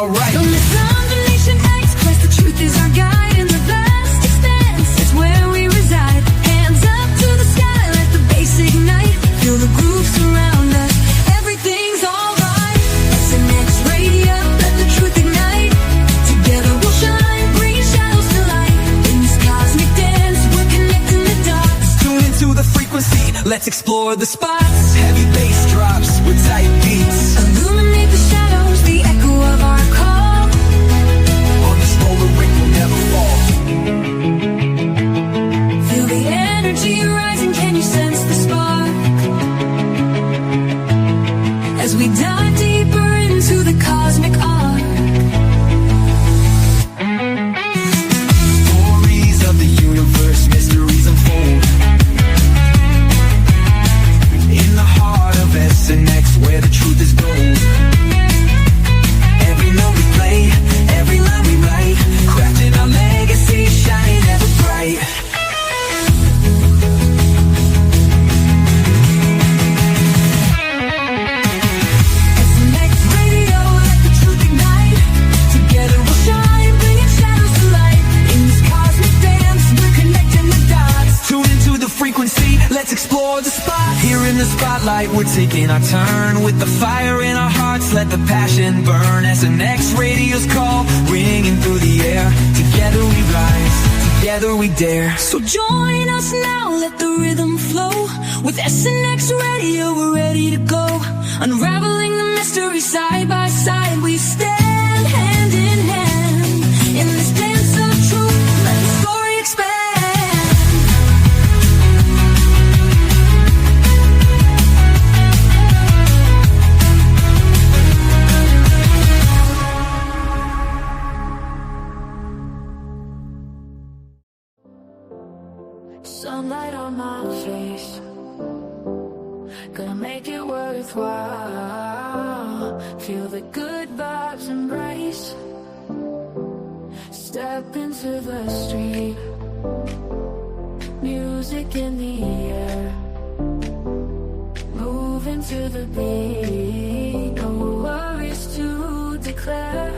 alright. From the sun to Nation X quest, the truth is our guide. In the vast expanse, it's where we reside. Hands up to the sky, let the bass ignite. Feel the groove surround us, everything's alright. SNX Radio, let the truth ignite. Together we'll shine, bringing shadows to light. In this cosmic dance, we're connecting the dots. Tune into the frequency, let's explore the spots. Heavy bass drops with tight beats. Illuminate the shadows, the echo of our call. On this roller rink we'll never fall. Feel the energy rising, can you sense the spark? As we dive deeper into the cosmic arc. Stories of the universe, mysteries unfold. In the heart of SNX, where the truth is gold. Every note we play, every line we write, crafting our legacy, shining ever bright. SNX Radio, let the truth ignite. Together we'll shine, bringing shadows to light. In this cosmic dance, we're connecting the dots. Tune into the frequency, let's explore the spot. Here in the spotlight, we're taking our turn. With the fire in our hearts, let the passion burn. SNX Radio's call, ringing through the air. Together we rise, together we dare. So join us now, let the rhythm flow. With SNX Radio, we're ready to go. Unraveling the mystery side by side, we stand hand in hand. In this dance of truth, let the story expand. Sunlight on my face, gonna make it worthwhile. Feel the good vibes embrace. Step into the street, music in the air. Move into the beat, no worries to declare.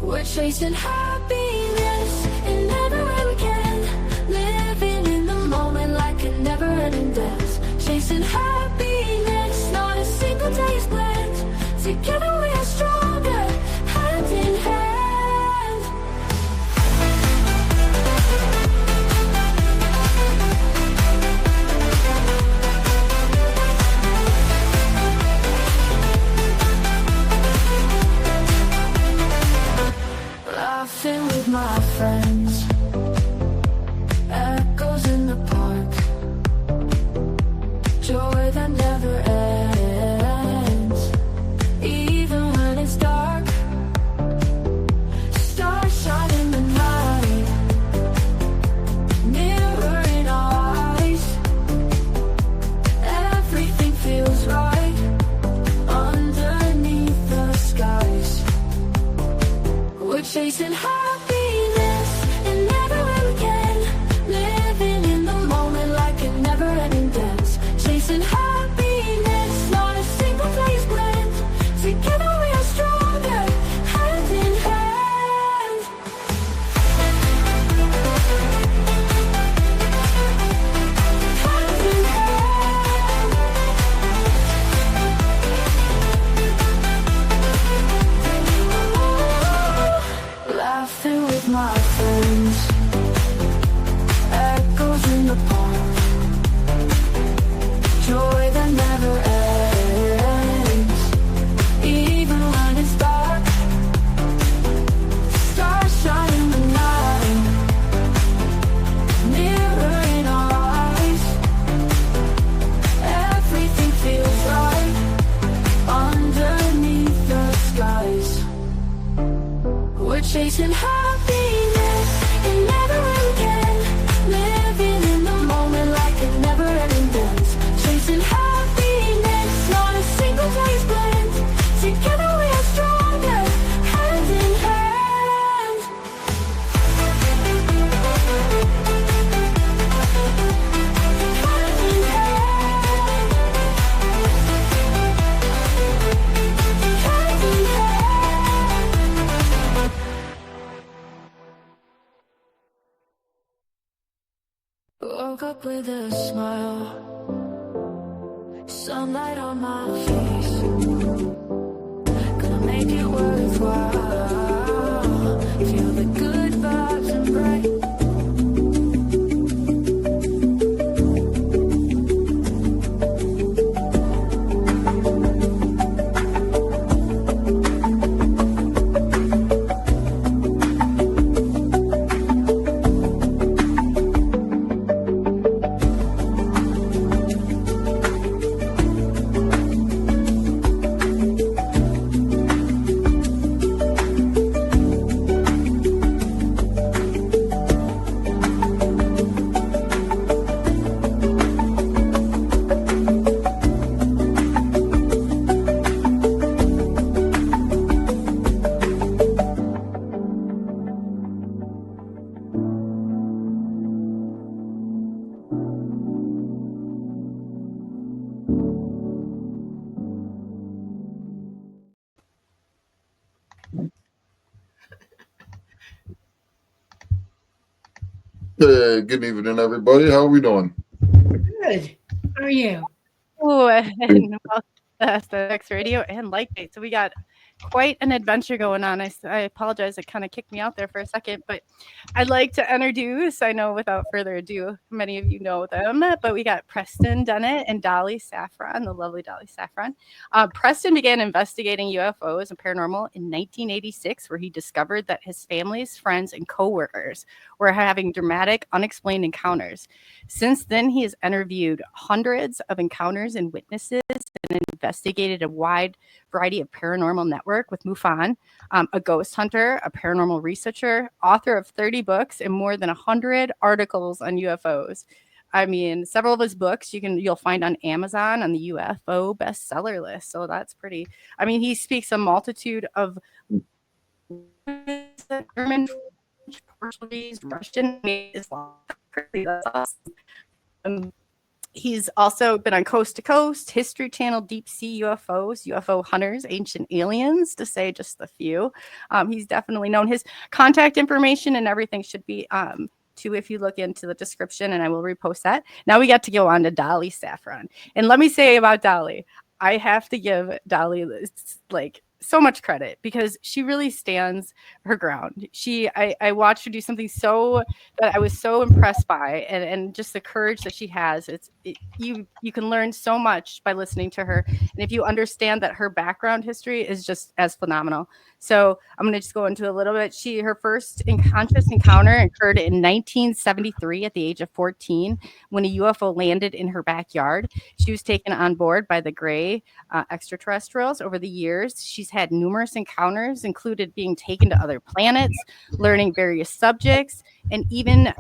We're chasing happiness in every way we can. Living in the moment like a never-ending dance. Chasing happiness, not a single day is planned. Together we are stronger, hand in hand. Laughing with my friends, echoes in the park, joy that never ends. Even when it's dark, stars shine in the night, mirror in our eyes. Everything feels right underneath the skies. We're chasing happiness in every way we can. Living in the moment like a never-ending dance. Chasing happiness, not a single place blend. Together we are stronger, hand in hand. Hand in hand. Laughing with my friends, echoes in the park, joy that never ends. Even when it's dark, stars shine in the night, mirror in our eyes. Everything feels right underneath the skies. We're chasing happiness in every way we can. Living in the moment like a never-ending dance. Chasing happiness, not a single place blend. Together we are stronger, hand in hand. Hand in hand. Hand in hand. woke up with a smile, sunlight on my face, gonna make it worthwhile, feel the good vibes and bright. Good evening, everybody. How are we doing? Good. How are you? Oh, and welcome to X Radio and Lightgate. So we got quite an adventure going on. I apologize, it kind of kicked me out there for a second, but I'd like to introduce, I know without further ado, many of you know them, but we got Preston Dennett and Dolly Safran, the lovely Dolly Safran. Preston began investigating UFOs and paranormal in 1986, where he discovered that his family's friends and coworkers were having dramatic, unexplained encounters. Since then, he has interviewed hundreds of encounters and witnesses and investigated a wide variety of paranormal network with MUFON, a ghost hunter, a paranormal researcher, author of 30 books and more than 100 articles on UFOs. I mean, several of his books you'll find on Amazon on the UFO bestseller list. So that's pretty. I mean, he speaks a multitude of German, Portuguese, Russian, Islam. That's awesome. He's also been on Coast to Coast, History Channel, Deep Sea UFOs, UFO Hunters, Ancient Aliens, to say just a few. He's definitely known. His contact information and everything should be too if you look into the description, and I will repost that. Now we got to go on to Dolly Safran. And let me say about Dolly, I have to give Dolly like so much credit because she really stands her ground. I watched her do something so that I was so impressed by, and just the courage that she has. You can learn so much by listening to her, and if you understand that her background history is just as phenomenal. So I'm going to just go into a little bit. Her first conscious encounter occurred in 1973 at the age of 14 when a UFO landed in her backyard. She was taken on board by the gray extraterrestrials. Over the years, she's had numerous encounters, included being taken to other planets, learning various subjects, and even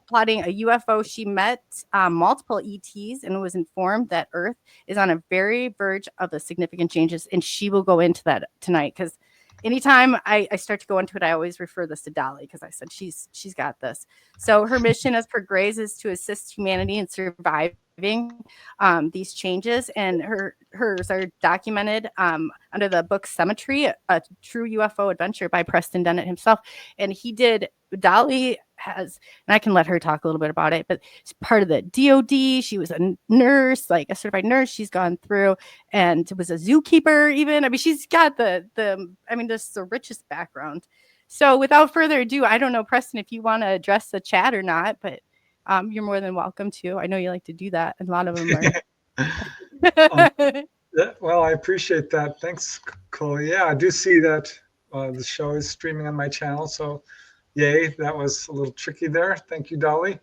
plotting a UFO. She met multiple ETs and was informed that Earth is on a very verge of the significant changes. And she will go into that tonight because anytime I start to go into it, I always refer this to Dolly because I said she's got this. So her mission as per Grays is to assist humanity in surviving these changes, and hers are documented under the book Cemetery, a true UFO adventure by Preston Dennett himself. And Dolly has, and I can let her talk a little bit about it, but she's part of the DOD. She was a nurse, like a certified nurse. She's gone through and was a zookeeper even. I mean, she's got just the richest background. So without further ado, I don't know, Preston, if you want to address the chat or not, but you're more than welcome to. I know you like to do that. A lot of them are. Well, I appreciate that. Thanks, Coley. Yeah, I do see that the show is streaming on my channel. So yay, that was a little tricky there. Thank you, Dolly.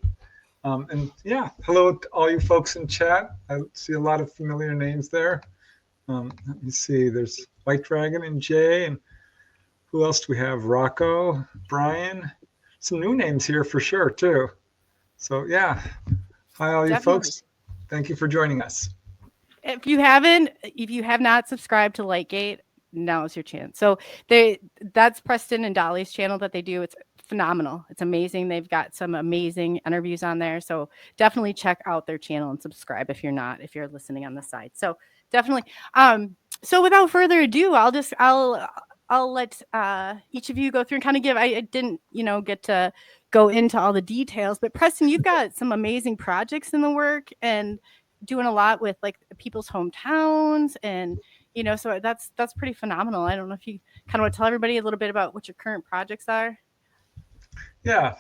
And yeah, hello to all you folks in chat. I see a lot of familiar names there. Let me see. There's White Dragon and Jay. And who else do we have? Rocco, Brian. Some new names here for sure, too. So yeah, hi all you folks. Thank you for joining us. If you have not subscribed to Lightgate, now's your chance. So that's Preston and Dolly's channel that they do. It's phenomenal. It's amazing. They've got some amazing interviews on there. So definitely check out their channel and subscribe if you're listening on the side. So definitely. So without further ado, I'll let each of you go through and kind of give. I didn't, get to go into all the details. But Preston, you've got some amazing projects in the work and doing a lot with like people's hometowns, and so that's pretty phenomenal. I don't know if you kind of want to tell everybody a little bit about what your current projects are. Yeah.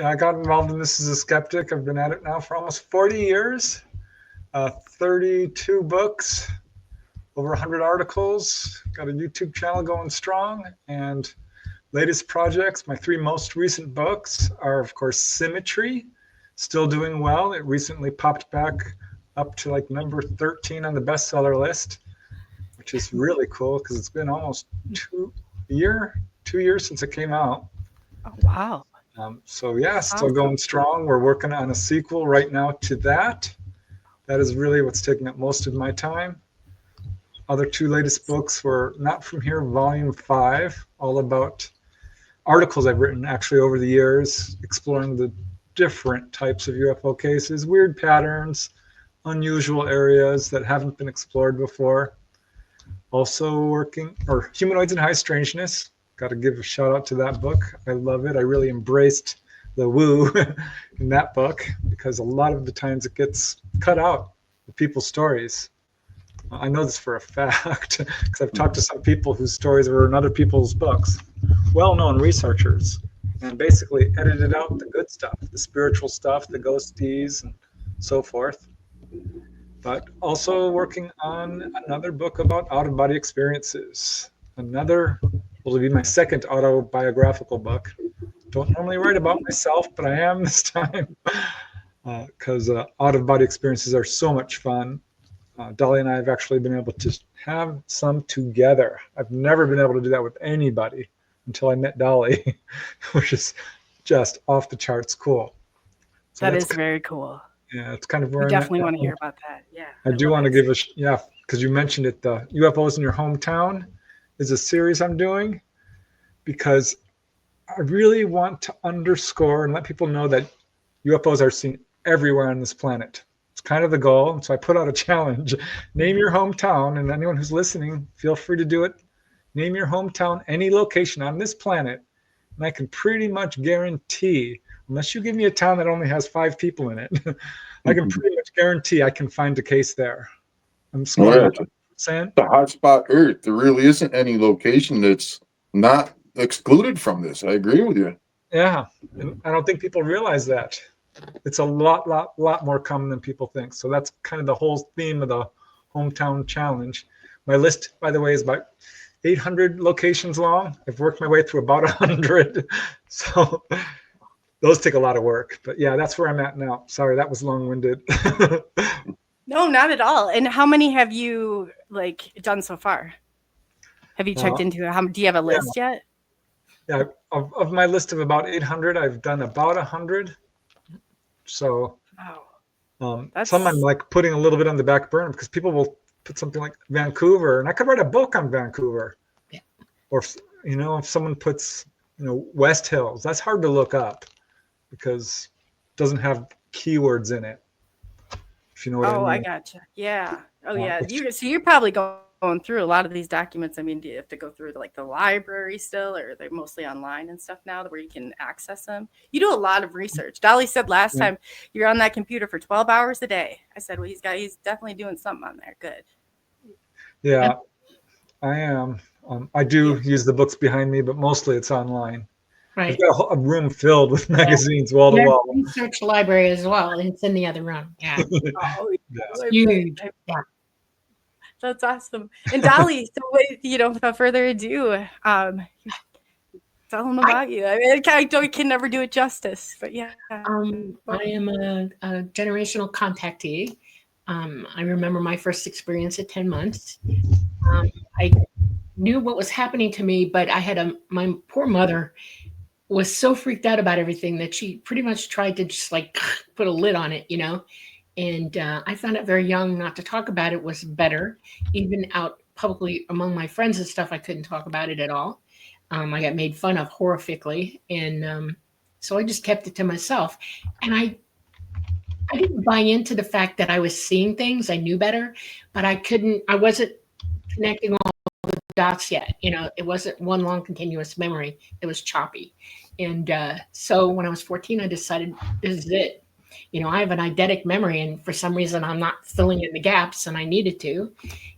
I got involved in this as a skeptic. I've been at it now for almost 40 years, 32 books, over 100 articles, got a YouTube channel going strong, and latest projects, my 3 most recent books are, of course, Symmetry, still doing well. It recently popped back up to like number 13 on the bestseller list, which is really cool because it's been almost 2 years since it came out. Oh, wow. So yeah, still going strong. We're working on a sequel right now to that. That is really what's taking up most of my time. Other 2 latest books were Not From Here, Volume 5, all about articles I've written actually over the years, exploring the different types of UFO cases, weird patterns, unusual areas that haven't been explored before. Also working, or Humanoids in High Strangeness. Got to give a shout out to that book. I love it. I really embraced the woo in that book because a lot of the times it gets cut out of people's stories. I know this for a fact because I've talked to some people whose stories were in other people's books, well-known researchers, and basically edited out the good stuff, the spiritual stuff, the ghosties, and so forth. But also working on another book about out-of-body experiences. Will be my second autobiographical book. Don't normally write about myself, but I am this time because out-of-body experiences are so much fun. Dolly and I have actually been able to have some together. I've never been able to do that with anybody until I met Dolly, which is just off the charts cool. So that is very cool. Yeah, it's kind of where we definitely want to hear about that. Yeah, I do want to give because you mentioned it. The UFOs in Your Hometown is a series I'm doing because I really want to underscore and let people know that UFOs are seen everywhere on this planet. It's kind of the goal. And so I put out a challenge. Name your hometown, and anyone who's listening, feel free to do it. Name your hometown, any location on this planet. And I can pretty much guarantee, unless you give me a town that only has 5 people in it, I can pretty much guarantee I can find a case there. I'm saying the hotspot Earth. There really isn't any location that's not excluded from this. I agree with you. Yeah, and I don't think people realize that. It's a lot more common than people think. So that's kind of the whole theme of the hometown challenge. My list, by the way, is about 800 locations long. I've worked my way through about 100. So those take a lot of work. But yeah, that's where I'm at now. Sorry, that was long-winded. No, not at all. And how many have you done so far? Have you checked into it? Do you have a list yet? Yeah, of my list of about 800, I've done about 100. So some I'm putting a little bit on the back burner because people will put something like Vancouver, and I could write a book on Vancouver. Yeah. Or if someone puts West Hills, that's hard to look up because it doesn't have keywords in it. If you know what I mean. I gotcha. Yeah. Oh yeah. You're probably going through a lot of these documents. I mean, do you have to go through the library still, or they're mostly online and stuff now where you can access them? You do a lot of research. Dolly said last time you're on that computer for 12 hours a day. I said, well, he's definitely doing something on there. Good. Yeah, I am. I do use the books behind me, but mostly it's online. Right. I've got a room filled with magazines wall to wall. Research library as well. It's in the other room. Yeah. Huge. Yeah. That's awesome. And Dolly, so without further ado, tell them about you. I mean, I can never do it justice, but yeah. I am a generational contactee. I remember my first experience at 10 months. I knew what was happening to me, but I had my poor mother was so freaked out about everything that she pretty much tried to just put a lid on it, And I found out very young not to talk about it was better. Even out publicly among my friends and stuff, I couldn't talk about it at all. I got made fun of horrifically. And so I just kept it to myself. And I didn't buy into the fact that I was seeing things. I knew better, but I wasn't connecting all the dots yet. It wasn't one long continuous memory. It was choppy. And so when I was 14, I decided this is it. I have an eidetic memory, and for some reason, I'm not filling in the gaps, and I needed to.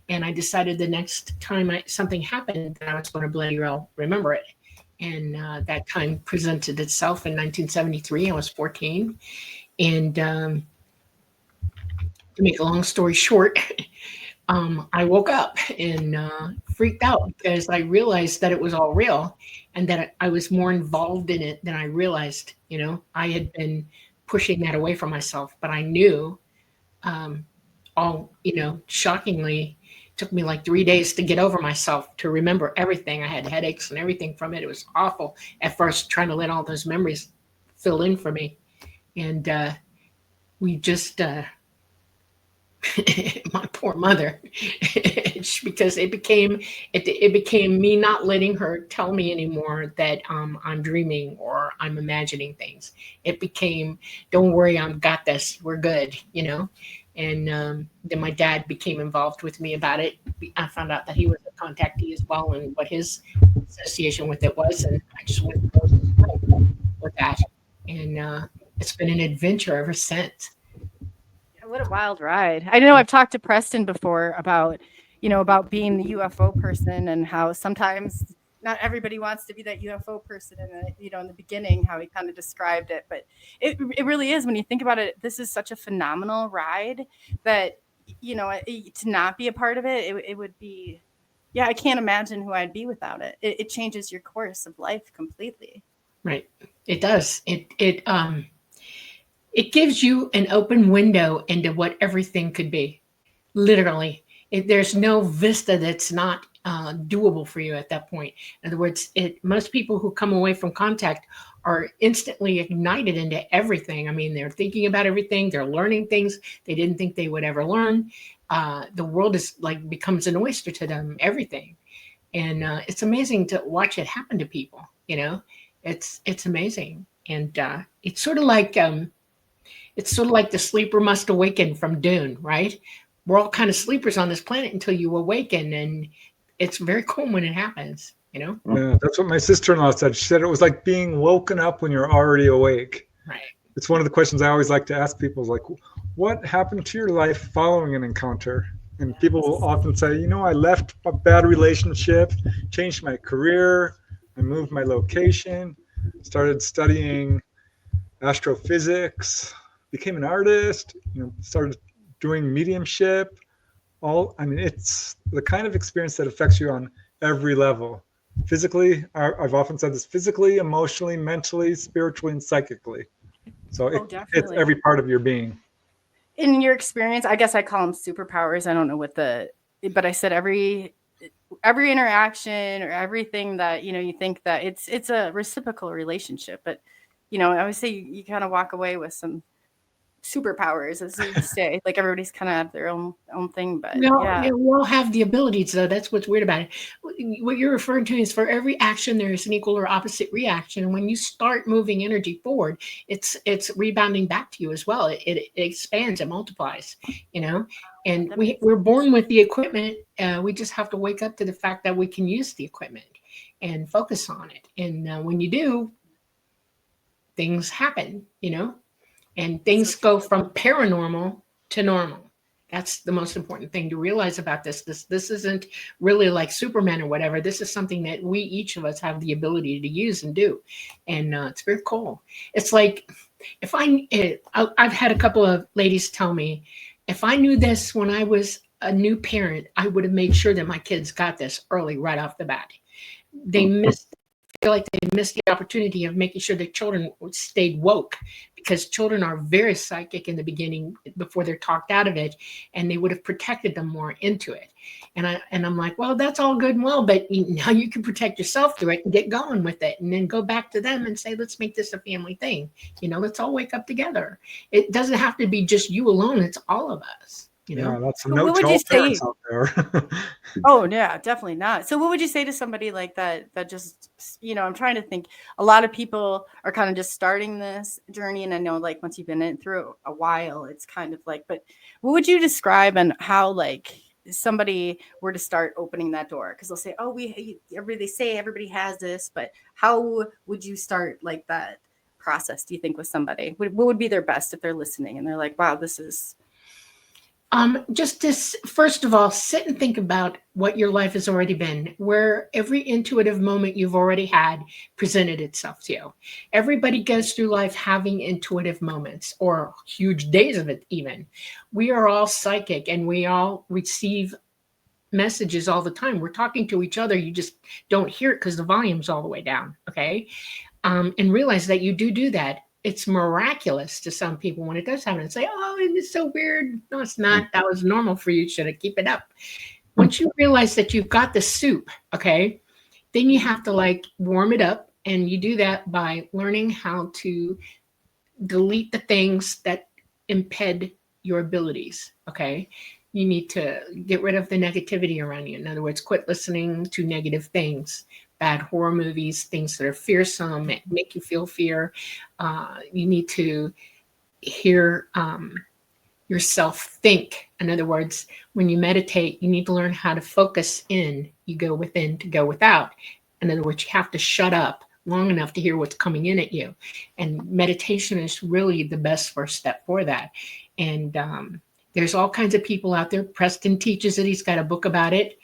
And I decided the next time something happened, that I was going to bloody well remember it. And that time presented itself in 1973. I was 14. And to make a long story short, I woke up and freaked out because I realized that it was all real and that I was more involved in it than I realized. I had been pushing that away from myself, but I knew shockingly, took me like 3 days to get over myself, to remember everything. I had headaches and everything from it. It was awful at first, trying to let all those memories fill in for me. And we just, my poor mother, because it became me not letting her tell me anymore that I'm dreaming or I'm imagining things. It became, don't worry, I've got this, we're good, And then my dad became involved with me about it. I found out that he was a contactee as well, and what his association with it was, and I just went with that. And it's been an adventure ever since. What a wild ride. I know I've talked to Preston before about being the UFO person, and how sometimes not everybody wants to be that UFO person. And, in the beginning, how he kind of described it, but it really is, when you think about it, this is such a phenomenal ride that, to not be a part of it, it would be, I can't imagine who I'd be without it. It changes your course of life completely. Right. It does. It gives you an open window into what everything could be. Literally, there's no vista that's not doable for you at that point. In other words, most people who come away from contact are instantly ignited into everything. I mean, they're thinking about everything. They're learning things they didn't think they would ever learn. The world is becomes an oyster to them, everything. And it's amazing to watch it happen to people. It's amazing. And it's sort of like the sleeper must awaken from Dune, right? We're all kind of sleepers on this planet until you awaken, and it's very cool when it happens, Yeah, that's what my sister-in-law said. She said it was like being woken up when you're already awake. Right. It's one of the questions I always like to ask people, is like, what happened to your life following an encounter? And people will often say, I left a bad relationship, changed my career, I moved my location, started studying astrophysics, became an artist, started doing mediumship. It's the kind of experience that affects you on every level. Physically, I've often said this, physically, emotionally, mentally, spiritually, and psychically. So it's every part of your being. In your experience, I guess I call them superpowers. I don't know but I said every interaction or everything that, you think that it's a reciprocal relationship. But, I would say you kind of walk away with some superpowers, as you say. Like, everybody's kind of have their own thing, but we all have the abilities, though. That's what's weird about it. What you're referring to is, for every action there is an equal or opposite reaction, and when you start moving energy forward, it's rebounding back to you as well. It expands, it multiplies, and we're born with the equipment. We just have to wake up to the fact that we can use the equipment and focus on it, and when you do, things happen, and things go from paranormal to normal. That's the most important thing to realize about this. This isn't really like Superman or whatever. This is something that each of us have the ability to use and do. And it's very cool. It's like, I've had a couple of ladies tell me, if I knew this when I was a new parent, I would have made sure that my kids got this early, right off the bat. They feel like they missed the opportunity of making sure that children stayed woke, because children are very psychic in the beginning before they're talked out of it, and they would have protected them more into it. And I'm like, well, that's all good and well, but now you can protect yourself through it and get going with it, and then go back to them and say, let's make this a family thing. Let's all wake up together. It doesn't have to be just you alone. It's all of us. Yeah, that's some what would you say out there. Oh, yeah, definitely not. So what would you say to somebody like that just, I'm trying to think, a lot of people are kind of just starting this journey. And I know, once you've been in through a while, it's kind of but what would you describe and how, somebody were to start opening that door, because they'll say, oh, they say everybody has this, but how would you start like that process, do you think, with somebody? What would be their best if they're listening and they're like, wow, this is just to first of all, sit and think about what your life has already been, where every intuitive moment you've already had presented itself to you. Everybody goes through life having intuitive moments, or huge days of it even. We are all psychic, and we all receive messages all the time. We're talking to each other. You just don't hear it because the volume's all the way down, okay? And realize that you do that. It's miraculous to some people when it does happen, and say, oh, it's so weird. No, it's not. That was normal for you. Should have keep it up. Once you realize that you've got the soup, okay, then you have to like warm it up. And you do that by learning how to delete the things that impede your abilities, okay? You need to get rid of the negativity around you. In other words, quit listening to negative things. Bad horror movies, things that are fearsome, make you feel fear. You need to hear yourself think. In other words, when you meditate, you need to learn how to focus in. You go within to go without. In other words, you have to shut up long enough to hear what's coming in at you. And meditation is really the best first step for that. And there's all kinds of people out there. Preston teaches it. He's got a book about it.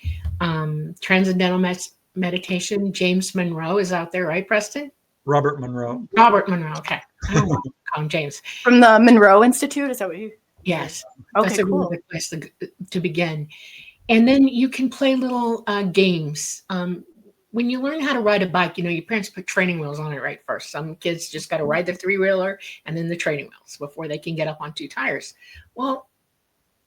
Transcendental Meditation. James Monroe is out there, right, Preston? Robert Monroe. Robert Monroe. Okay. I don't want to call him James. from the Monroe Institute. Is that what you? Yes. Okay, That's a cool. really good place to begin. And then you can play little games. When you learn how to ride a bike, you know, your parents put training wheels on it right first. Some kids just got to ride the three-wheeler and then the training wheels before they can get up on two tires. Well,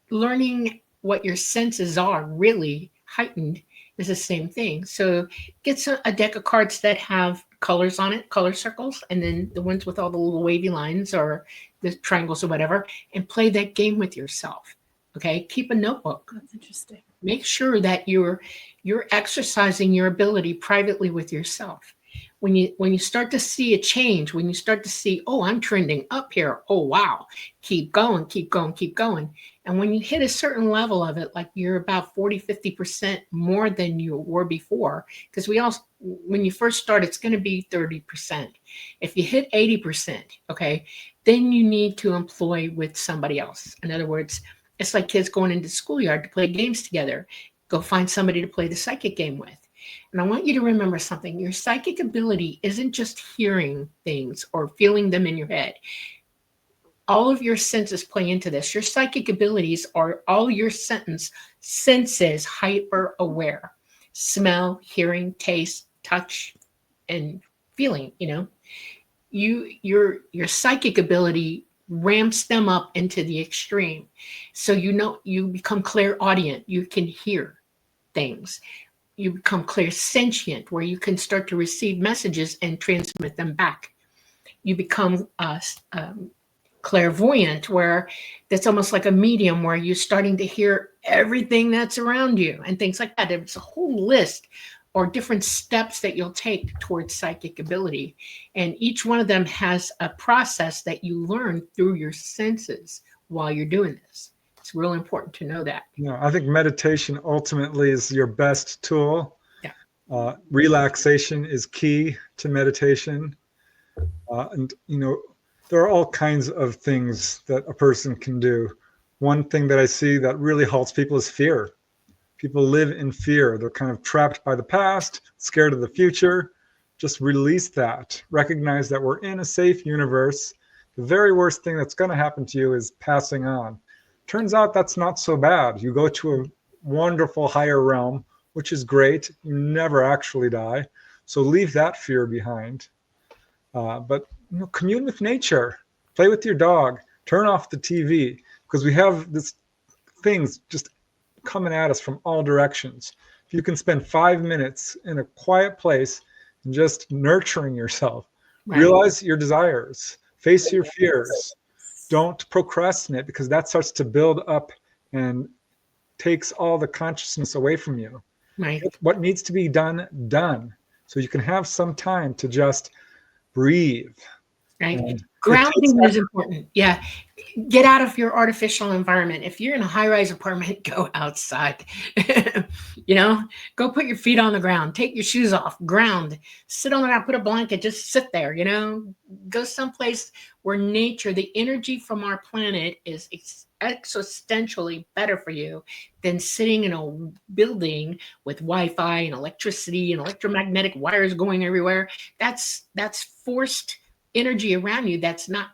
learning what your senses are really heightened is the same thing. So get a deck of cards that have colors on it, color circles, and then the ones with all the little wavy lines or the triangles or whatever, and play that game with yourself. Okay, keep a notebook. That's interesting. Make sure that you're exercising your ability privately with yourself. When you start to see a change, when you start to see, oh, I'm trending up here. Oh, wow. Keep going, keep going, keep going. And when you hit a certain level of it, like you're about 40, 50% more than you were before, because when you first start, it's going to be 30%. If you hit 80%, okay, then you need to employ with somebody else. In other words, it's like kids going into the schoolyard to play games together. Go find somebody to play the psychic game with. And I want you to remember something. Your psychic ability isn't just hearing things or feeling them in your head. All of your senses play into this. Your psychic abilities are all your senses hyper aware. Smell, hearing, taste, touch, and feeling, you know. Your psychic ability ramps them up into the extreme. So you become clairaudient. You can hear things. You become clairsentient, where you can start to receive messages and transmit them back. You become clairvoyant, where that's almost like a medium, where you're starting to hear everything that's around you and things like that. It's a whole list or different steps that you'll take towards psychic ability. And each one of them has a process that you learn through your senses while you're doing this. It's really important to know that. Yeah, I think meditation ultimately is your best tool. Yeah. Relaxation is key to meditation. And, you know, there are all kinds of things that a person can do. One thing that I see that really halts people is fear. People live in fear. They're kind of trapped by the past, scared of the future. Just release that. Recognize that we're in a safe universe. The very worst thing that's going to happen to you is passing on. Turns out that's not so bad. You go to a wonderful higher realm, which is great. You never actually die. So leave that fear behind. But you know, commune with nature. Play with your dog. Turn off the TV, because we have this things just coming at us from all directions. If you can spend 5 minutes in a quiet place and just nurturing yourself, Right. realize your desires, face your fears. Don't procrastinate, because that starts to build up and takes all the consciousness away from you. Right. What needs to be done. So you can have some time to just breathe. right? And Grounding is important. Yeah. Get out of your artificial environment. If you're in a high-rise apartment, go outside. Go put your feet on the ground, take your shoes off, ground, sit on the ground, put a blanket, just sit there, go someplace where nature, the energy from our planet is existentially better for you than sitting in a building with Wi-Fi and electricity and electromagnetic wires going everywhere. That's forced energy around you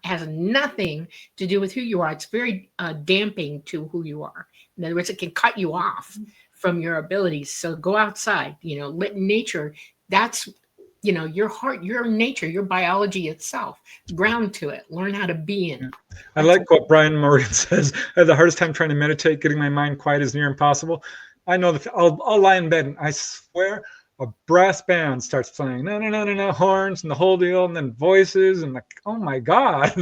has nothing to do with who you are. It's very damping to who you are. In other words, it can cut you off from your abilities. So go outside, let nature, that's, your heart, your nature, your biology itself, ground to it, learn how to be in it. I like what Brian Moran says. I have the hardest time trying to meditate, getting my mind quiet is near impossible. I know that I'll lie in bed and I swear a brass band starts playing, no, horns and the whole deal, and then voices, and like, oh my God,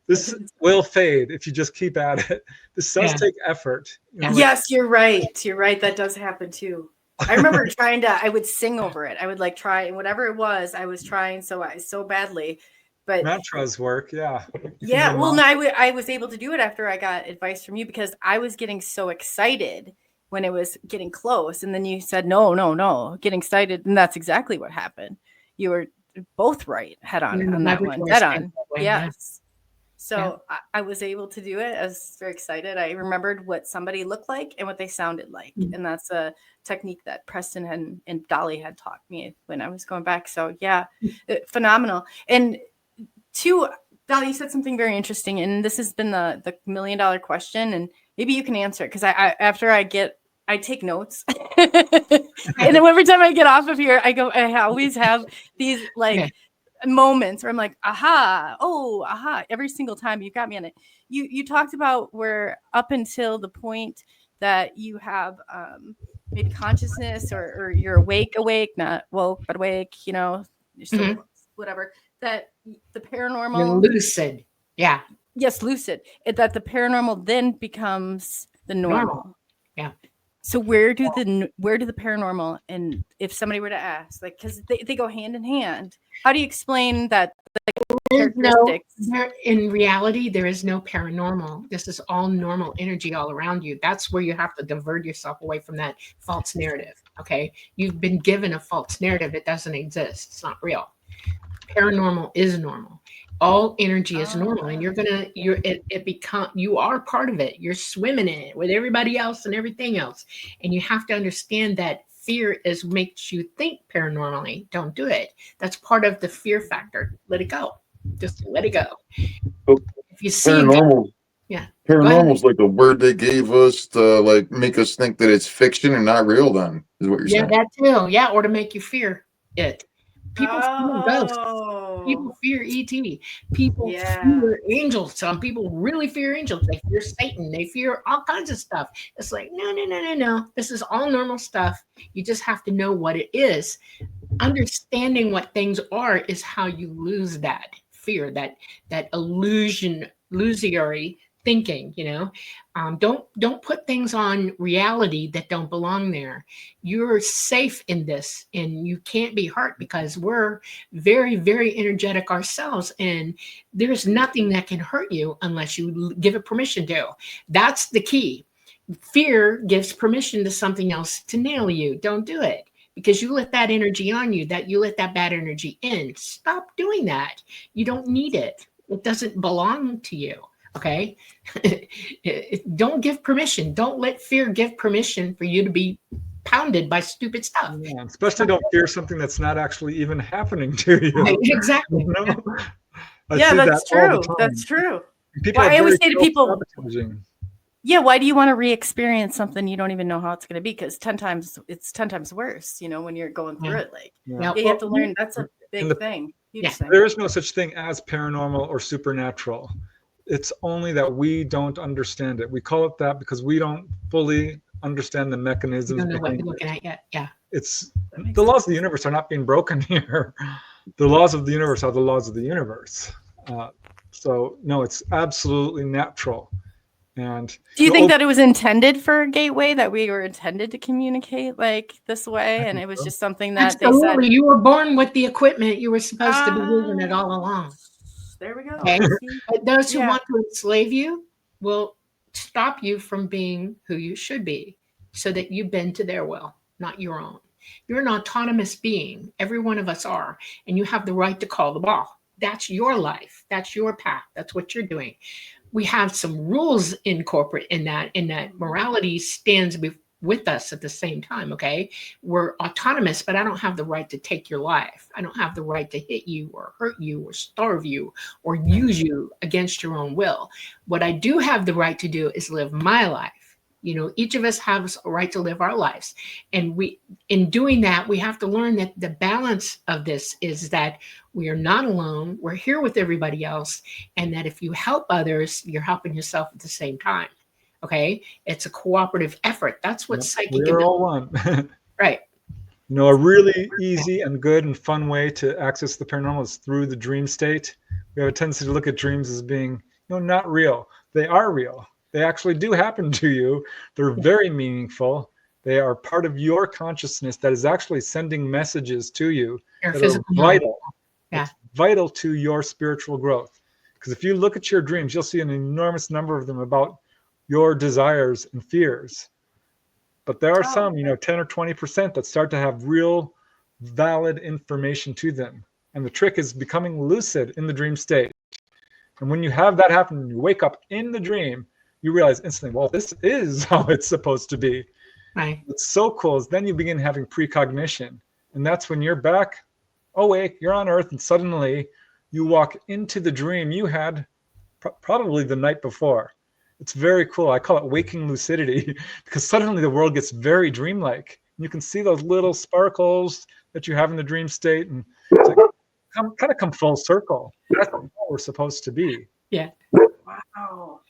this will fade if you just keep at it. This does take effort. Yes, you're right. You're right. That does happen too. I remember I would sing over it. I would try, and whatever it was, I was trying so badly. But mantras work, yeah. Yeah, well, no, I was able to do it after I got advice from you because I was getting so excited when it was getting close. And then you said, no, getting excited. And that's exactly what happened. You were both right. Head on that one. Head on. Yes. So I was able to do it. I was very excited. I remembered what somebody looked like and what they sounded like. And that's a technique that Preston and Dolly had taught me when I was going back. So yeah, phenomenal. And two, Dolly, you said something very interesting. And this has been the $1 million question. And maybe you can answer it because I take notes. And then every time I get off of here, I always have these moments where I'm like, aha, every single time. You got me on it. You talked about where up until the point that you have maybe consciousness or you're awake, not woke, but awake, you're still whatever, that the paranormal. You're lucid. Yeah. Yes, lucid. That the paranormal then becomes the normal. Yeah. So where do the paranormal, and if somebody were to ask, because they go hand in hand, how do you explain that? In reality, there is no paranormal. This is all normal energy all around you. That's where you have to divert yourself away from that false narrative. Okay, you've been given a false narrative. It doesn't exist. It's not real. Paranormal is normal. All energy is normal, and you are part of it. You're swimming in it with everybody else and everything else. And you have to understand that fear makes you think paranormally. Don't do it. That's part of the fear factor. Let it go. Just let it go. If you see paranormal, paranormal is like a word they gave us to make us think that it's fiction and not real. Then is what you're saying. Yeah, that too. Yeah, or to make you fear it. People fear ghosts. People fear ET. People fear angels. Some people really fear angels. They fear Satan. They fear all kinds of stuff. It's like, no. This is all normal stuff. You just have to know what it is. Understanding what things are is how you lose that fear, that illusory thinking. Don't put things on reality that don't belong there. You're safe in this, and you can't be hurt because we're very, very energetic ourselves, and there's nothing that can hurt you unless you give it permission to. That's the key. Fear gives permission to something else to nail you. Don't do it because you let that energy on you, that you let that bad energy in. Stop doing that. You don't need it. It doesn't belong to you. Okay. Don't give permission. Don't let fear give permission for you to be pounded by stupid stuff. Yeah, especially don't fear something that's not actually even happening to you. Right, exactly. That's true. That's true. I always say to people, why do you want to re-experience something you don't even know how it's going to be? Because it's 10 times worse, when you're going through it. You have to learn. That's a big thing. There is no such thing as paranormal or supernatural. It's only that we don't understand it. We call it that because we don't fully understand the mechanisms. Don't know what you're looking at yet. Yeah. It's the laws of the universe are not being broken here. The laws of the universe are the laws of the universe. So no, it's absolutely natural. And do you think that it was intended for a gateway, that we were intended to communicate like this way, and it was just something that absolutely. They said you were born with the equipment. You were supposed to be using it all along. There we go. Okay? But those who Yeah. want to enslave you will stop you from being who you should be so that you bend to their will, not your own. You're an autonomous being. Every one of us are. And you have the right to call the ball. That's your life. That's your path. That's what you're doing. We have some rules in corporate in that morality stands with us at the same time. Okay. We're autonomous, but I don't have the right to take your life. I don't have the right to hit you or hurt you or starve you or use you against your own will. What I do have the right to do is live my life. You know, each of us has a right to live our lives. And in doing that, we have to learn that the balance of this is that we are not alone. We're here with everybody else. And that if you help others, you're helping yourself at the same time. Okay. It's a cooperative effort. That's what psychic We're all one. Right. You know, a really easy and good and fun way to access the paranormal is through the dream state. We have a tendency to look at dreams as being, not real. They are real. They actually do happen to you. They're very meaningful. They are part of your consciousness that is actually sending messages to you that are vital. Yeah. It's vital to your spiritual growth. Because if you look at your dreams, you'll see an enormous number of them about your desires and fears. But there are some, 10 or 20% that start to have real valid information to them. And the trick is becoming lucid in the dream state. And when you have that happen, and you wake up in the dream, you realize instantly, well, this is how it's supposed to be. Right. What's so cool is then you begin having precognition. And that's when you're back awake, you're on Earth, and suddenly you walk into the dream you had probably the night before. It's very cool. I call it waking lucidity because suddenly the world gets very dreamlike. You can see those little sparkles that you have in the dream state, and it's like, kind of come full circle. That's what we're supposed to be. Yeah. Wow.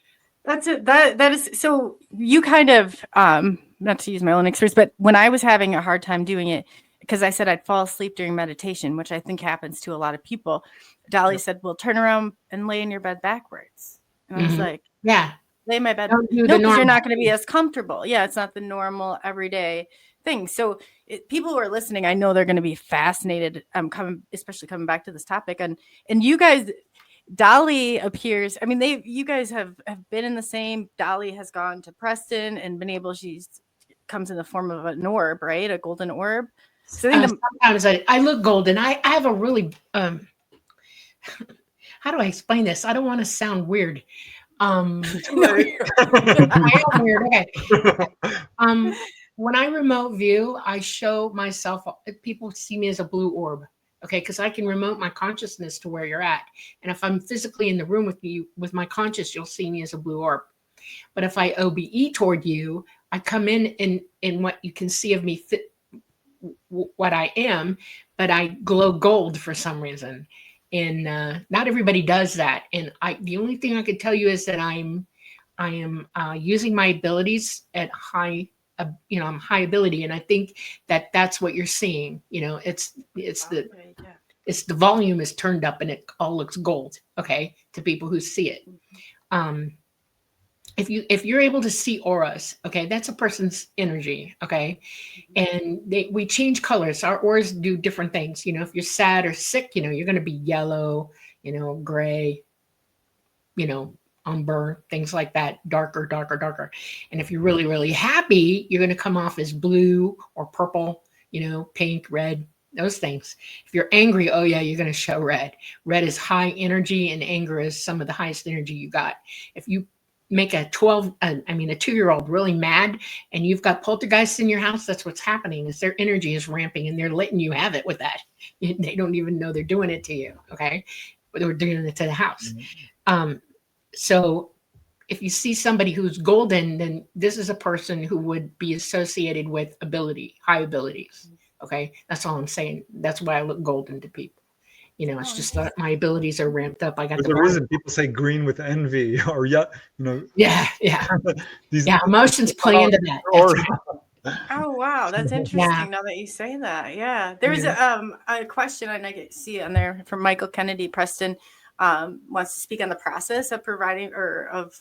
That's it. That is so. You kind of not to use my own experience, but when I was having a hard time doing it, because I said I'd fall asleep during meditation, which I think happens to a lot of people. Dolly said, "Well, turn around and lay in your bed backwards." And I was like, "Yeah, lay in my bed." Don't do No, the because you're normal. not going to be as comfortable. Yeah, it's not the normal everyday thing. So people who are listening, I know they're going to be fascinated. Especially coming back to this topic, and you guys. Dolly appears. I mean, you guys have been in the same. Dolly has gone to Preston and been able. She's comes in the form of an orb, right? A golden orb. So sometimes I look golden. I have a really how do I explain this? I don't want to sound weird. I am weird. Okay. When I remote view, I show myself. People see me as a blue orb. Okay, because I can remote my consciousness to where you're at. And if I'm physically in the room with you, with my conscious, you'll see me as a blue orb. But if I OBE toward you, I come in what you can see of me, what I am, but I glow gold for some reason. And not everybody does that. And the only thing I could tell you is that I am using my abilities at high. I'm high ability, and I think that's what you're seeing. It's the volume is turned up, and it all looks gold. Okay, to people who see it. If you're able to see auras, okay, that's a person's energy. Okay, and we change colors. Our auras do different things. If you're sad or sick, you're going to be yellow, gray, umber, things like that, darker. And if you're really, really happy, you're going to come off as blue or purple, pink, red, those things. If you're angry, oh yeah, you're going to show red. Red is high energy, and anger is some of the highest energy you got. If you make a 2-year-old really mad and you've got poltergeists in your house, that's what's happening, is their energy is ramping and they're letting you have it with that. They don't even know they're doing it to you. Okay. But they're doing it to the house. So if you see somebody who's golden, then this is a person who would be associated with high abilities. Okay. That's all I'm saying. That's why I look golden to people. It's just that my abilities are ramped up. I got There's a reason people say green with envy or Yeah. Emotions play into that. Oh, wow. That's interesting now that you say that. Yeah. There's a question I see on there from Michael Kennedy. Preston wants to speak on the process of providing or of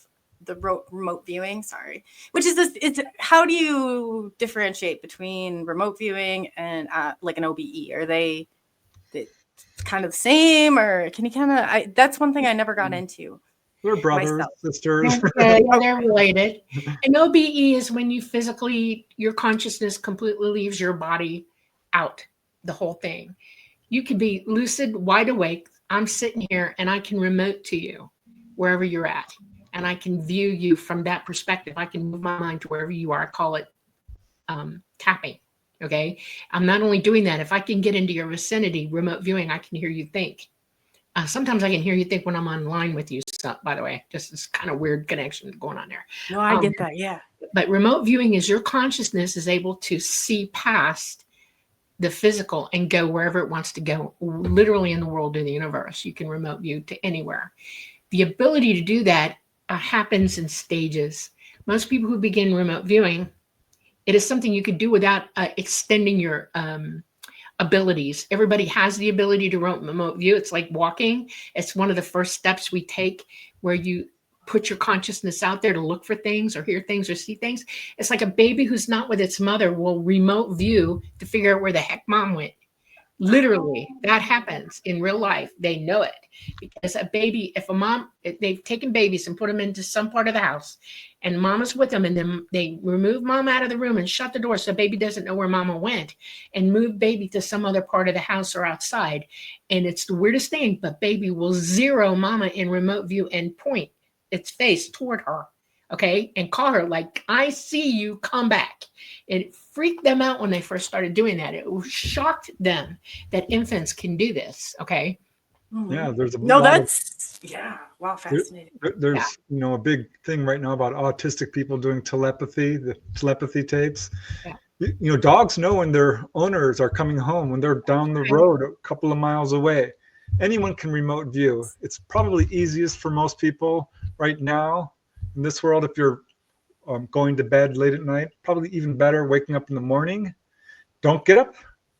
the remote viewing. Sorry. Which is this, how do you differentiate between remote viewing and like an OBE? Are they kind of the same, or can you kind of? That's one thing I never got into. They're brothers, myself. sisters. Yeah, they're related. And OBE is when you physically, your consciousness completely leaves your body out, the whole thing. You can be lucid, wide awake. I'm sitting here and I can remote to you wherever you're at. And I can view you from that perspective. I can move my mind to wherever you are. I call it tapping. Okay. I'm not only doing that. If I can get into your vicinity, remote viewing, I can hear you think. Sometimes I can hear you think when I'm online with you. So, by the way, just this kind of weird connection going on there. No, I get that. Yeah. But remote viewing is your consciousness is able to see past the physical and go wherever it wants to go, literally in the world of the universe. You can remote view to anywhere. The ability to do that happens in stages. Most people who begin remote viewing, it is something you could do without extending your abilities. Everybody has the ability to remote view. It's like walking. It's one of the first steps we take where you put your consciousness out there to look for things or hear things or see things. It's like a baby who's not with its mother will remote view to figure out where the heck mom went. Literally, that happens in real life. They know it because a baby, if they've taken babies and put them into some part of the house and mama's with them and then they remove mom out of the room and shut the door so baby doesn't know where mama went and move baby to some other part of the house or outside. And it's the weirdest thing, but baby will zero mama in remote view and point its face toward her. Okay. And call her like, I see you, come back. It freaked them out when they first started doing that. It shocked them that infants can do this. Okay. Yeah, there's wow, fascinating. There's a big thing right now about autistic people doing telepathy, the telepathy tapes. Yeah. Dogs know when their owners are coming home, when they're down the road a couple of miles away. Anyone can remote view. It's probably easiest for most people right now in this world. If you're going to bed late at night, probably even better waking up in the morning. Don't get up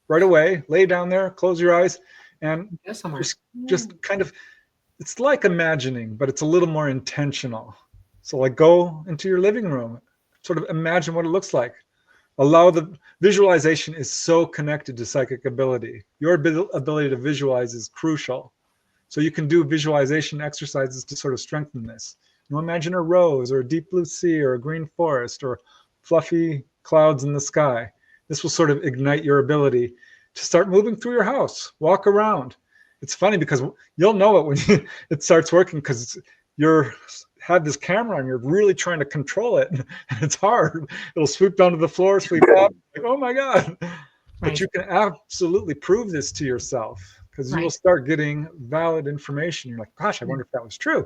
right away. Lay down there, close your eyes, and just kind of, it's like imagining, but it's a little more intentional. So like go into your living room, sort of imagine what it looks like. Allow the visualization is so connected to psychic ability. Your ability to visualize is crucial. So you can do visualization exercises to sort of strengthen this. Imagine a rose or a deep blue sea or a green forest or fluffy clouds in the sky. This will sort of ignite your ability to start moving through your house, walk around. It's funny because you'll know it when it starts working because you're have this camera and you're really trying to control it. And it's hard. It'll swoop down to the floor, sweep up. Like, oh my God. But you can absolutely prove this to yourself because you'll start getting valid information. You're like, gosh, I wonder if that was true.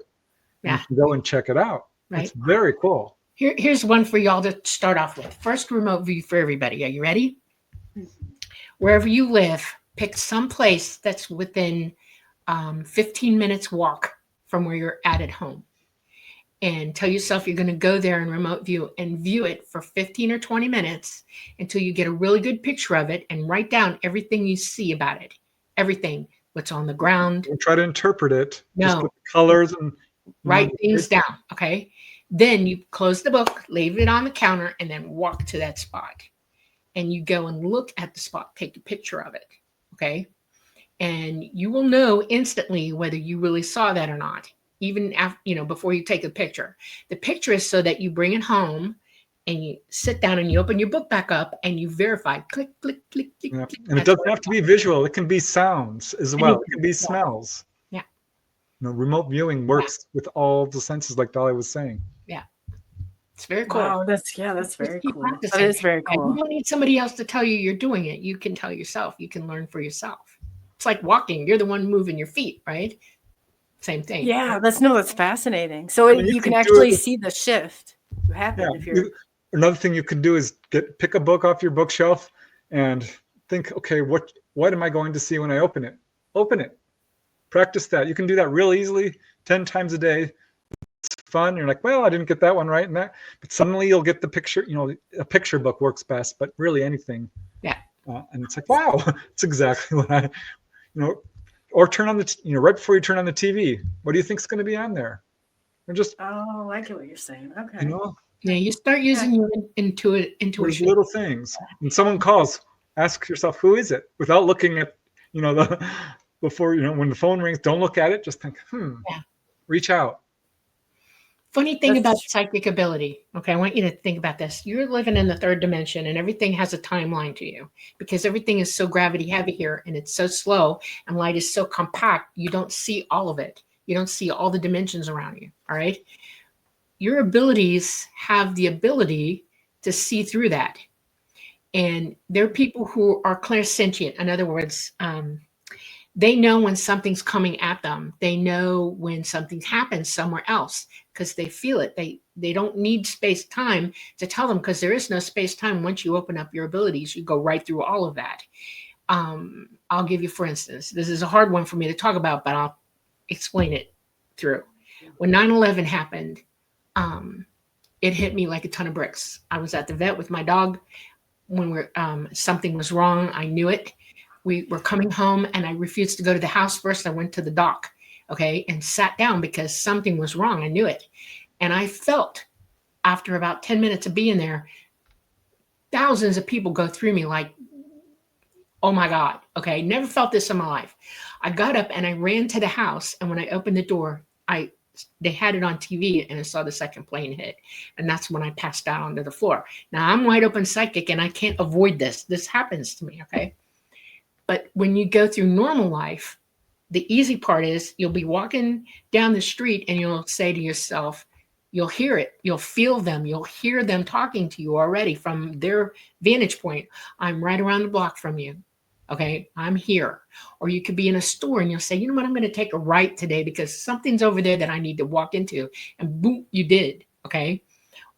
Yeah. You can go and check it out. Right. It's very cool. Here's one for y'all to start off with. First remote view for everybody. Are you ready? Wherever you live, pick some place that's within 15 minutes walk from where you're at home. And tell yourself you're going to go there and remote view and view it for 15 or 20 minutes until you get a really good picture of it and write down everything you see about it. Everything, what's on the ground. Don't try to interpret it. No. Just put the colors and write things down. Okay. Then you close the book, leave it on the counter, and then walk to that spot. And you go and look at the spot, take a picture of it. Okay. And you will know instantly whether you really saw that or not, even after, before you take a picture. The picture is so that you bring it home and you sit down and you open your book back up and you verify, click, click, click, click, click. And it doesn't have to be visual. It can be sounds as well. It can be smells. Yeah. Remote viewing works with all the senses, like Dolly was saying. Yeah. It's very cool. Wow, that's very cool. That is very cool. You don't need somebody else to tell you you're doing it. You can tell yourself. You can learn for yourself. It's like walking. You're the one moving your feet, right? Same thing. Yeah, that's fascinating. So you can actually see the shift happen if you're. Another thing you can do is pick a book off your bookshelf and think, okay, what am I going to see when I open it? Open it. Practice that. You can do that real easily, 10 times a day. It's fun. You're like, well, I didn't get that one right, but suddenly you'll get the picture. A picture book works best, but really anything. Yeah. And it's like, wow, it's exactly what I, or turn on the, right before you turn on the TV, what do you think is going to be on there? And just, oh, I get what you're saying. Okay. Yeah, you start using your intuition. There's little things. When someone calls, ask yourself, who is it? Without looking at, before, when the phone rings, don't look at it. Just think, Yeah. reach out. Funny thing That's about psychic ability, okay, I want you to think about this. You're living in the third dimension and everything has a timeline to you because everything is so gravity heavy here and it's so slow and light is so compact, you don't see all of it. You don't see all the dimensions around you, all right? Your abilities have the ability to see through that. And there are people who are clairsentient. In other words, they know when something's coming at them. They know when something happens somewhere else because they feel it. They don't need space time to tell them because there is no space time. Once you open up your abilities, you go right through all of that. I'll give you, for instance, this is a hard one for me to talk about, but I'll explain it through. When 9/11 happened, it hit me like a ton of bricks. I was at the vet with my dog when something was wrong. I knew it. We were coming home and I refused to go to the house first. I went to the dock, okay, and sat down because something was wrong. I knew it. And I felt after about 10 minutes of being there, thousands of people go through me like, oh my God, okay, never felt this in my life. I got up and I ran to the house. And when I opened the door, they had it on TV and I saw the second plane hit. And that's when I passed out onto the floor. Now I'm wide open psychic and I can't avoid this. This happens to me, okay? But when you go through normal life, the easy part is you'll be walking down the street and you'll say to yourself, you'll hear it, you'll feel them, you'll hear them talking to you already from their vantage point. I'm right around the block from you. Okay, I'm here. Or you could be in a store and you'll say, you know what, I'm going to take a right today because something's over there that I need to walk into. And boom, you did. Okay.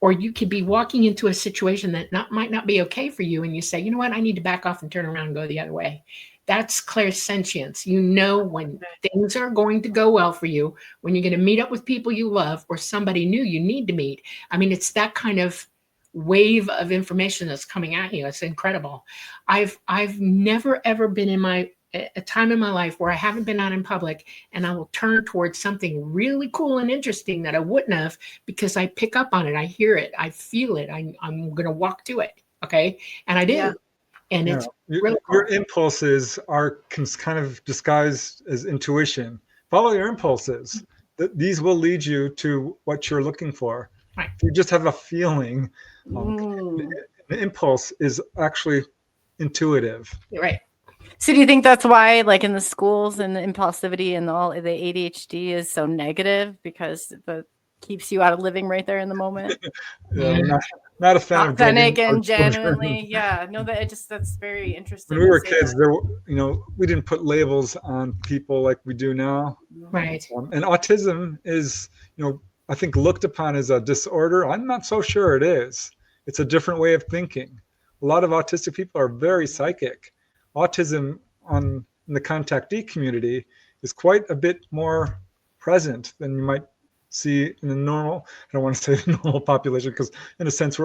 Or you could be walking into a situation that might not be okay for you. And you say, you know what, I need to back off and turn around and go the other way. That's clairsentience. You know when things are going to go well for you, when you're going to meet up with people you love or somebody new you need to meet. I mean, it's that kind of wave of information that's coming at you. It's incredible. I've never ever been in a time in my life where I haven't been out in public and I will turn towards something really cool and interesting that I wouldn't have because I pick up on it. I hear it. I feel it. I'm going to walk to it. Okay. And I do. Yeah. And it's really cool. Your impulses are kind of disguised as intuition. Follow your impulses. These will lead you to what you're looking for. Right. If you just have a feeling, the impulse is actually intuitive. You're right. So do you think that's why, like in the schools and the impulsivity and all the ADHD is so negative because it keeps you out of living right there in the moment? Not a fan of authentic and genuinely. Yeah, no, that's very interesting. When we were kids, we didn't put labels on people like we do now. Right. And autism is, I think looked upon as a disorder. I'm not so sure it is. It's a different way of thinking. A lot of autistic people are very psychic. Autism in the contactee community is quite a bit more present than you might see in the normal, I don't want to say the normal population, because in a sense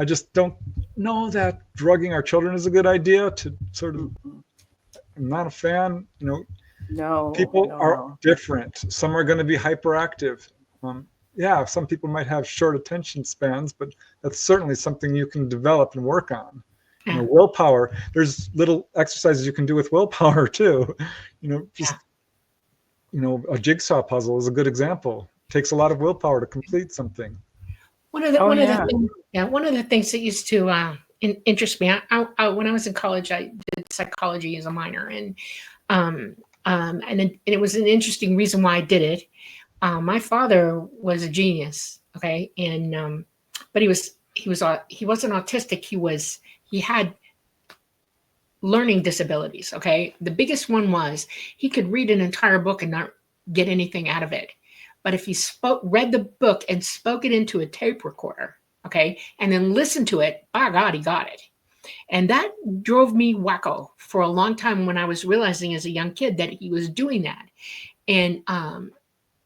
I just don't know that drugging our children is a good idea to sort of, I'm not a fan, people are different. Some are going to be hyperactive. Some people might have short attention spans, but that's certainly something you can develop and work on. Willpower, there's little exercises you can do with willpower too. A jigsaw puzzle is a good example. It takes a lot of willpower to complete something. One of the things that used to interest me, when I was in college, I did psychology as a minor, and it was an interesting reason why I did it. My father was a genius, okay, and but he wasn't autistic. He had learning disabilities, okay? The biggest one was he could read an entire book and not get anything out of it. But if he read the book and spoke it into a tape recorder, okay, and then listened to it, by God, he got it. And that drove me wacko for a long time when I was realizing as a young kid that he was doing that. And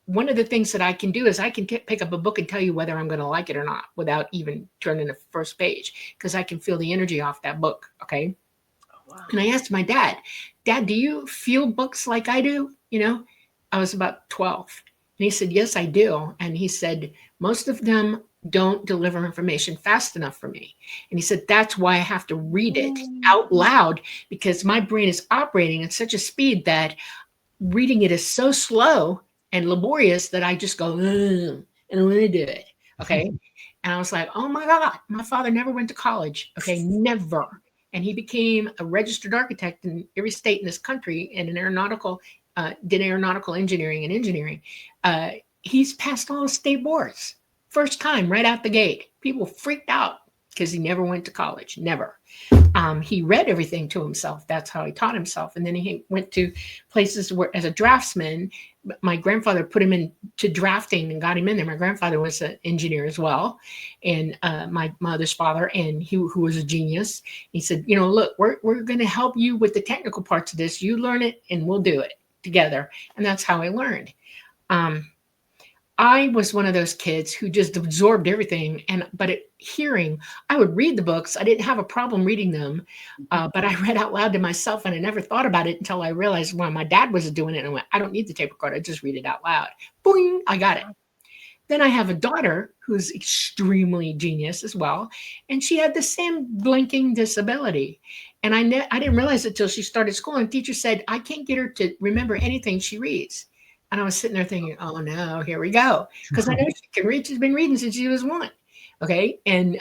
one of the things that I can do is I can pick up a book and tell you whether I'm going to like it or not without even turning the first page, because I can feel the energy off that book. Okay. Oh, wow. And I asked my dad, do you feel books like I do? I was about 12. And he said, yes, I do. And he said, most of them don't deliver information fast enough for me. And he said, that's why I have to read it out loud, because my brain is operating at such a speed that reading it is so slow and laborious that I just go, and I'm going to do it. Okay. And I was like, oh my God, my father never went to college. Okay. Never. And he became a registered architect in every state in this country and an aeronautical, did aeronautical engineering and engineering. He's passed all the state boards. First time right out the gate. People freaked out because he never went to college. Never. He read everything to himself. That's how he taught himself. And then he went to places where, as a draftsman, my grandfather put him into drafting and got him in there. My grandfather was an engineer as well, and my mother's father, and who was a genius. He said, look, we're going to help you with the technical parts of this. You learn it, and we'll do it together. And that's how I learned. I was one of those kids who just absorbed everything. But at hearing, I would read the books. I didn't have a problem reading them, but I read out loud to myself, and I never thought about it until I realized when my dad was doing it. And I went, I don't need the tape recorder. I just read it out loud. Boing, I got it. Then I have a daughter who's extremely genius as well, and she had the same blinking disability. And I didn't realize it till she started school. And the teacher said, I can't get her to remember anything she reads. And I was sitting there thinking, oh no, here we go. Because I know she can read. She's been reading since she was 1. Okay. And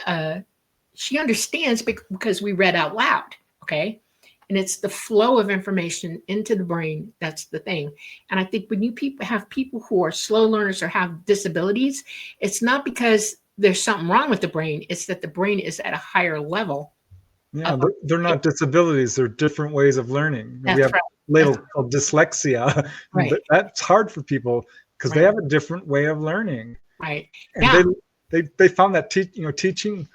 she understands because we read out loud. Okay. And it's the flow of information into the brain. That's the thing. And I think when you have people who are slow learners or have disabilities, it's not because there's something wrong with the brain. It's that the brain is at a higher level. Yeah, they're not disabilities. They're different ways of learning. That's we have right. label called dyslexia. Right. But that's hard for people because they Right. have a different way of learning. Right. And Yeah. they found that teaching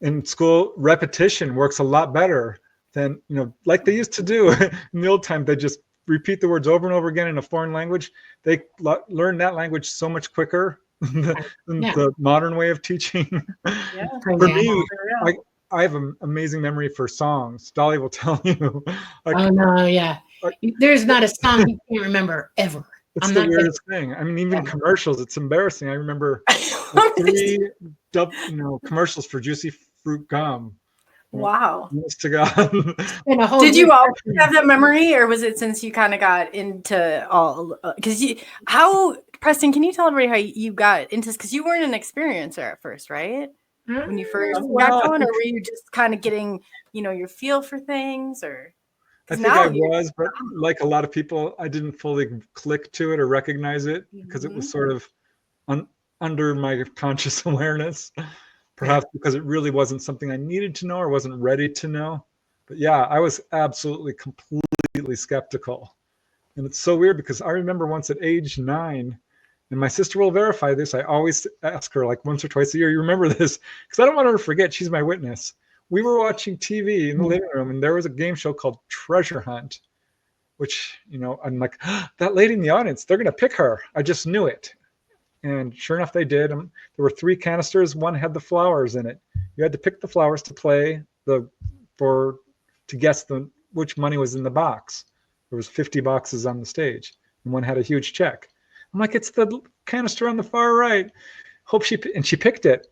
in school, repetition works a lot better than like they used to do in the old time. They just repeat the words over and over again in a foreign language. They learn that language so much quicker than Yeah. the modern way of teaching. Yeah. For me, I have an amazing memory for songs. Dolly will tell you. Oh no, yeah. There's not a song you can't remember ever. It's the weirdest thing. I mean, even commercials, it's embarrassing. I remember 3 commercials for Juicy Fruit Gum. Wow. Honest to God. Did you always have that memory, or was it since you kind of got into all? Because Preston, can you tell everybody how you got into this? Because you weren't an experiencer at first, right? When you first got going, or were you just kind of getting, your feel for things, or? I think I was, but like a lot of people, I didn't fully click to it or recognize it because it was sort of under my conscious awareness, perhaps because it really wasn't something I needed to know or wasn't ready to know. But yeah, I was absolutely, completely skeptical. And it's so weird because I remember once at age 9, and my sister will verify this, I always ask her like once or twice a year, you remember this? Because I don't want her to forget, she's my witness. We were watching TV in the living room, and there was a game show called Treasure Hunt, which, I'm like, that lady in the audience, they're going to pick her. I just knew it. And sure enough, they did. There were 3 canisters. One had the flowers in it. You had to pick the flowers to play to guess which money was in the box. There was 50 boxes on the stage, and one had a huge check. I'm like, it's the canister on the far right. And she picked it.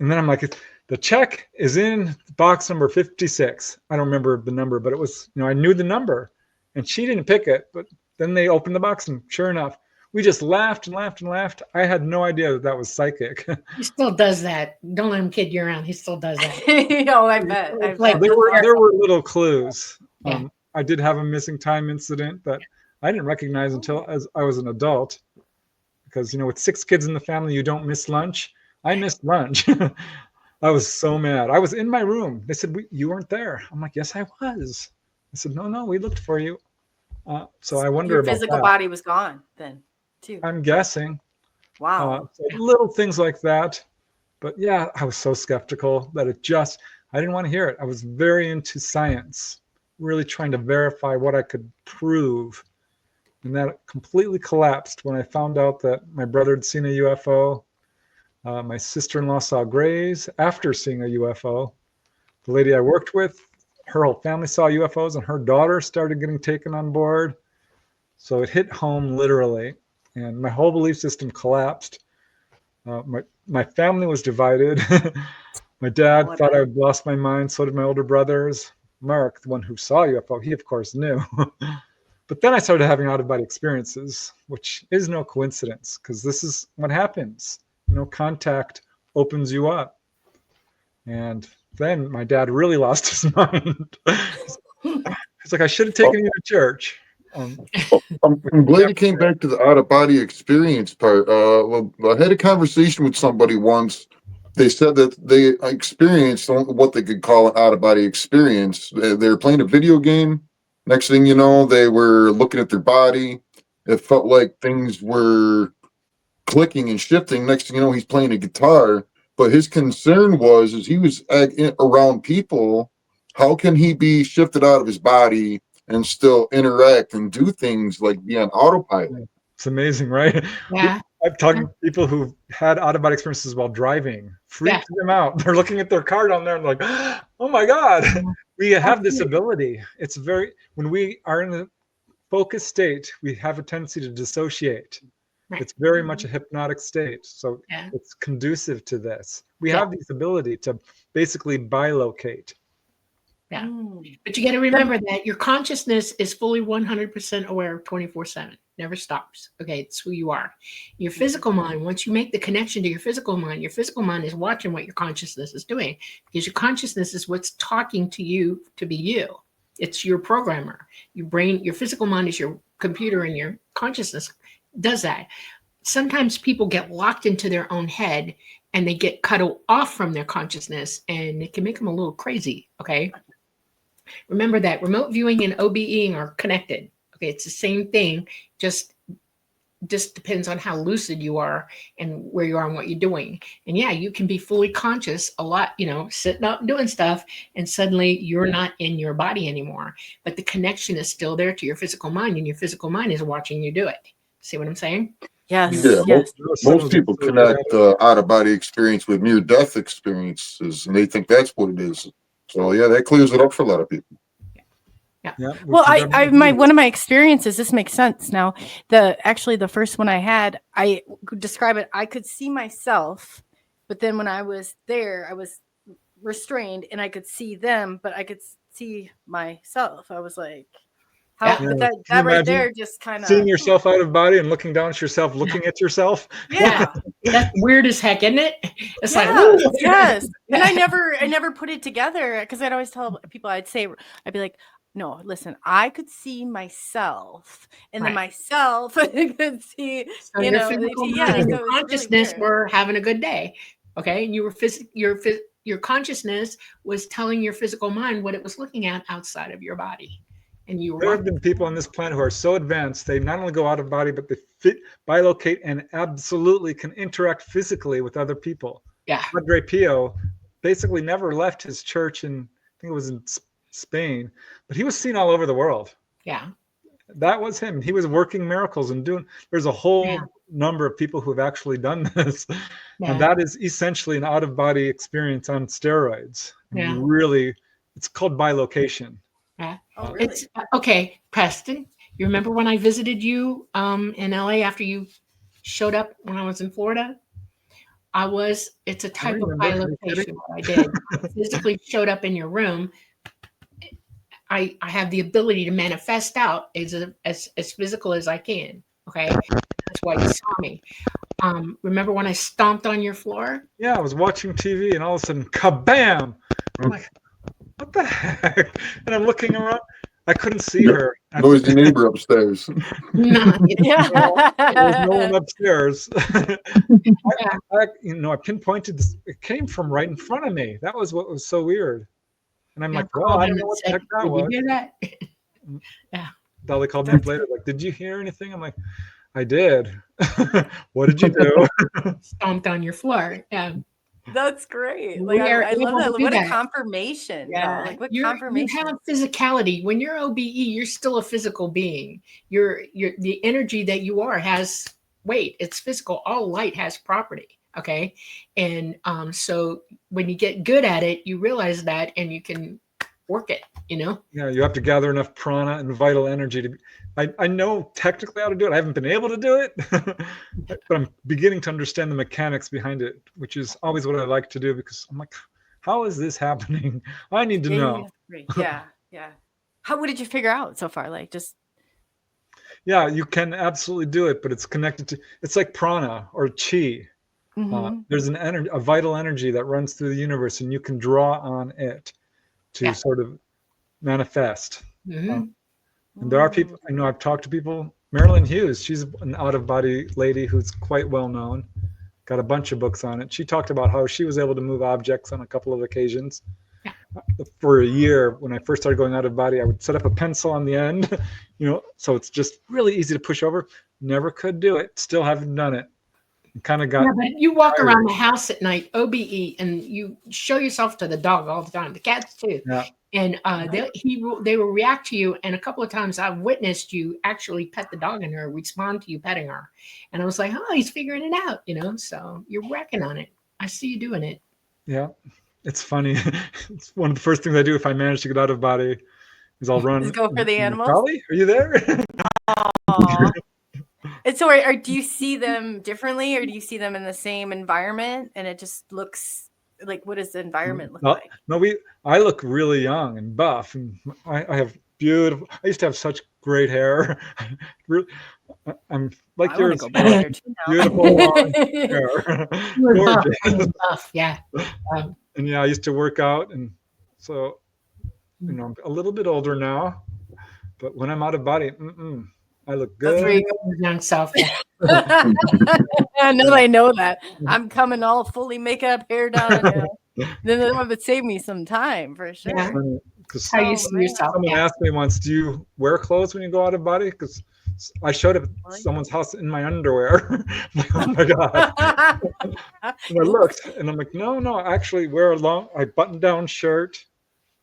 And then I'm like, the check is in box number 56. I don't remember the number, but it was, I knew the number, and she didn't pick it. But then they opened the box, and sure enough, we just laughed and laughed and laughed. I had no idea that was psychic. He still does that. Don't let him kid you around. He still does that. I bet. Like, there were little clues. Yeah. I did have a missing time incident that I didn't recognize until as I was an adult, because with 6 kids in the family, you don't miss lunch. I missed lunch. I was so mad. I was in my room. They said, you weren't there. I'm like, yes, I was. I said, no, we looked for you. So I wonder about your physical body was gone then, too. I'm guessing. Wow. So little things like that. But yeah, I was so skeptical that I didn't want to hear it. I was very into science, really trying to verify what I could prove. And that completely collapsed when I found out that my brother had seen a UFO. My sister-in-law saw grays after seeing a UFO. The lady I worked with, her whole family saw UFOs, and her daughter started getting taken on board. So it hit home literally, and my whole belief system collapsed. My family was divided. My dad thought I had lost my mind. So did my older brothers. Mark, the one who saw UFO, he of course knew. But then I started having out-of-body experiences, which is no coincidence, because this is what happens. Contact opens you up. And then my dad really lost his mind. He's like, I should have taken you to church. I'm glad you came back to the out-of-body experience part. Well, I had a conversation with somebody once. They said that they experienced what they could call an out-of-body experience. They were playing a video game. Next thing you know, they were looking at their body. It felt like things were clicking and shifting. Next thing you know, he's playing a guitar. But his concern was, as he was around people, how can he be shifted out of his body and still interact and do things like be on autopilot? It's amazing, right? Yeah. I've talked to people who've had out-of-body experiences while driving. Freaks them out. They're looking at their car down there and like, oh my God. We have this ability. It's when we are in a focused state, we have a tendency to dissociate. Right. It's very much a hypnotic state. So it's conducive to this. We have this ability to basically bilocate. Yeah. But you got to remember that your consciousness is fully 100% aware 24/7. Never stops. Okay. It's who you are. Your physical mind, once you make the connection to your physical mind is watching what your consciousness is doing, because your consciousness is what's talking to you to be you. It's your programmer. Your brain, your physical mind is your computer, and your consciousness does that. Sometimes people get locked into their own head and they get cut off from their consciousness, and it can make them a little crazy. Okay. Remember that remote viewing and OBEing are connected. Okay. It's the same thing. Just depends on how lucid you are and where you are and what you're doing. And yeah, you can be fully conscious a lot, sitting up and doing stuff, and suddenly you're not in your body anymore, but the connection is still there to your physical mind, and your physical mind is watching you do it. See what I'm saying? Yes. Yeah, Yes. most people connect out-of-body experience with near-death experiences, and they think that's what it is. So yeah, that clears it up for a lot of people. Yeah. Well, one of my experiences, this makes sense now. The first one I had, I could describe it. I could see myself, but then when I was there, I was restrained, and I could see them, but I could see myself. I was like, how? But that right there just kind of seeing yourself out of body and looking down at yourself, looking at yourself. Yeah, that's weird as heck, isn't it? It's like, yes. And I never put it together, because I'd always tell people, I'd be like, no, listen, I could see myself, and then myself could see, so your consciousness really were having a good day. Okay. And you were your consciousness was telling your physical mind what it was looking at outside of your body. And there have been people on this planet who are so advanced, they not only go out of body, but they bilocate and absolutely can interact physically with other people. Yeah. Padre Pio basically never left his church I think it was in Spain, but he was seen all over the world. Yeah. That was him. He was working miracles and there's a whole number of people who have actually done this. Yeah. And that is essentially an out-of-body experience on steroids. Yeah. Really, it's called bilocation. Yeah. Oh, really? It's okay, Preston. You remember when I visited you in LA after you showed up when I was in Florida? It's a type of bilocation I did. I physically showed up in your room. I have the ability to manifest out as physical as I can. Okay. That's why you saw me. Remember when I stomped on your floor? Yeah, I was watching TV and all of a sudden, kabam! I'm like, what the heck? And I'm looking around. I couldn't see her. Noisy neighbor upstairs. No, there was no one upstairs. I pinpointed this. It came from right in front of me. That was what was so weird. And I'm like, well, I don't know what the heck that was. Did you hear that? Yeah. Dolly called me up later, like, did you hear anything? I'm like, I did. What did you do? Stomped on your floor. Yeah. That's great. Like, I love that. What a confirmation. Yeah. Like, what confirmation. You have physicality. When you're OBE, you're still a physical being. The energy that you are has weight. It's physical. All light has property. Okay. And so when you get good at it, you realize that, and you can work it, Yeah, you have to gather enough prana and vital energy to I know technically how to do it. I haven't been able to do it, but I'm beginning to understand the mechanics behind it, which is always what I like to do, because I'm like, how is this happening? I need to know. Yeah. What did you figure out so far? Like, just Yeah, you can absolutely do it, but it's connected to, it's like prana or chi. There's an energy, a vital energy that runs through the universe, and you can draw on it to sort of manifest. And there are people, I know I've talked to people, Marilyn Hughes, she's an out-of-body lady who's quite well known, got a bunch of books on it. She talked about how she was able to move objects on a couple of occasions. For a year, when I first started going out of body, I would set up a pencil on the end, so it's just really easy to push over. Never could do it. Still haven't done it. Kind of got. Yeah, but you walk around the house at night, OBE, and you show yourself to the dog all the time. The cats too. Yeah. And they will react to you. And a couple of times I've witnessed you actually pet the dog and her respond to you petting her. And I was like, oh, he's figuring it out, So you're working on it. I see you doing it. Yeah, it's funny. It's one of the first things I do if I manage to get out of body is I'll run. Just go for the animals. Dolly, are you there? And so, do you see them differently, or do you see them in the same environment, and it just looks like, what does the environment look like? No, I look really young and buff, and I have beautiful. I used to have such great hair. I'm like yours. Beautiful long hair. Buff, yeah. And yeah, I used to work out, and so I'm a little bit older now, but when I'm out of body, I look good. That's where you go, young self. I know, I know that. I'm coming all fully makeup, hair done. Then that would save me some time for sure. Yeah. How you see yourself. Someone asked me once, do you wear clothes when you go out of body? Because I showed up at someone's house in my underwear. Like, oh my God. And I looked and I'm like, no, I actually wear a button down shirt.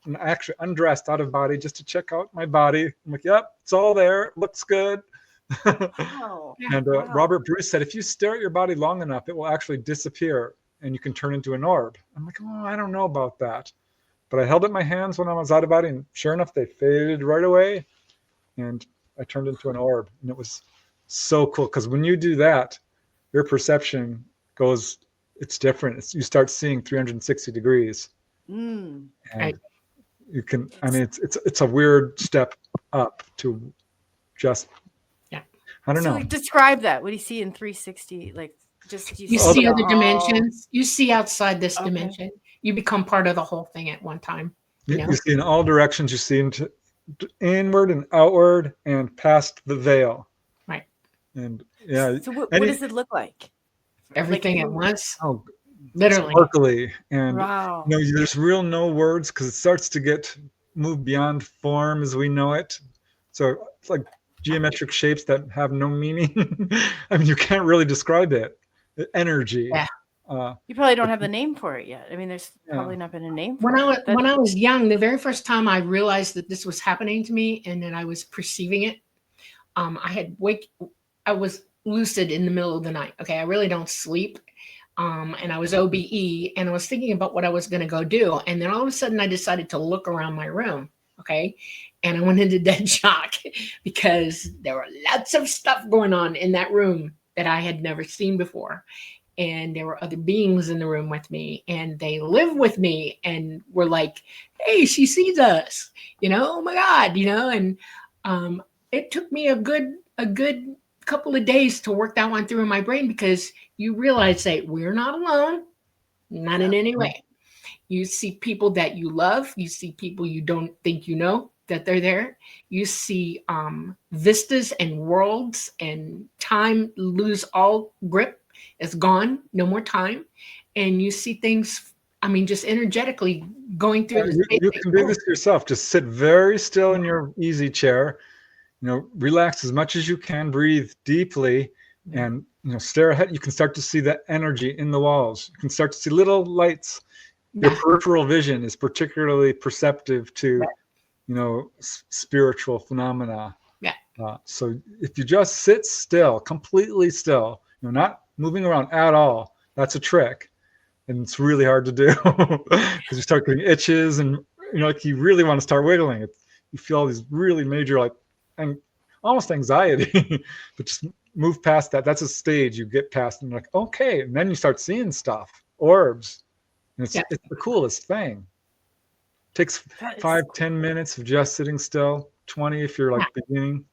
And I actually undressed out of body just to check out my body. I'm like, yep, it's all there. It looks good. Wow. And Robert Bruce said, if you stare at your body long enough, it will actually disappear and you can turn into an orb. I'm like, oh, I don't know about that. But I held up my hands when I was out of body, and sure enough, they faded right away. And I turned into an orb. And it was so cool, because when you do that, your perception goes, it's different. You start seeing 360 degrees. And you can, I mean, it's a weird step up to just, I don't know. So describe that. What do you see in 360? Like, just you see other dimensions. You see outside this dimension. You become part of the whole thing at one time. You see in all directions. You see into inward and outward and past the veil. Right. And yeah. So what does it look like? Everything at once. Oh, literally. Sparkly. And wow. There's no words, because it starts to move beyond form as we know it. So it's like geometric shapes that have no meaning. I mean, you can't really describe it. Energy. Yeah. You probably don't have the name for it yet. I mean, there's probably not been a name for it. When I was young, the very first time I realized that this was happening to me and that I was perceiving it, I was lucid in the middle of the night. Okay, I really don't sleep. And I was OBE, and I was thinking about what I was going to go do. And then all of a sudden I decided to look around my room. Okay. And I went into dead shock because there were lots of stuff going on in that room that I had never seen before. And there were other beings in the room with me, and they live with me and were like, hey, she sees us, oh my God, and it took me a good couple of days to work that one through in my brain, because you realize that we're not alone, not in any way. You see people that you love. You see people you don't think that they're there. You see vistas and worlds, and time lose all grip. It's gone. No more time. And you see things, I mean, just energetically going through. You can do this yourself. Just sit very still in your easy chair. Relax as much as you can. Breathe deeply, and stare ahead. You can start to see the energy in the walls. You can start to see little lights. Your peripheral vision is particularly perceptive to, spiritual phenomena. Yeah. So if you just sit still, completely still, not moving around at all, that's a trick, and it's really hard to do because you start getting itches, and you really want to start wiggling it. You feel all these really major and almost anxiety, but just move past that. That's a stage you get past, and you're like, okay, and then you start seeing stuff, orbs. And it's the coolest thing. It takes 5-10 minutes of just sitting still, 20 if you're beginning.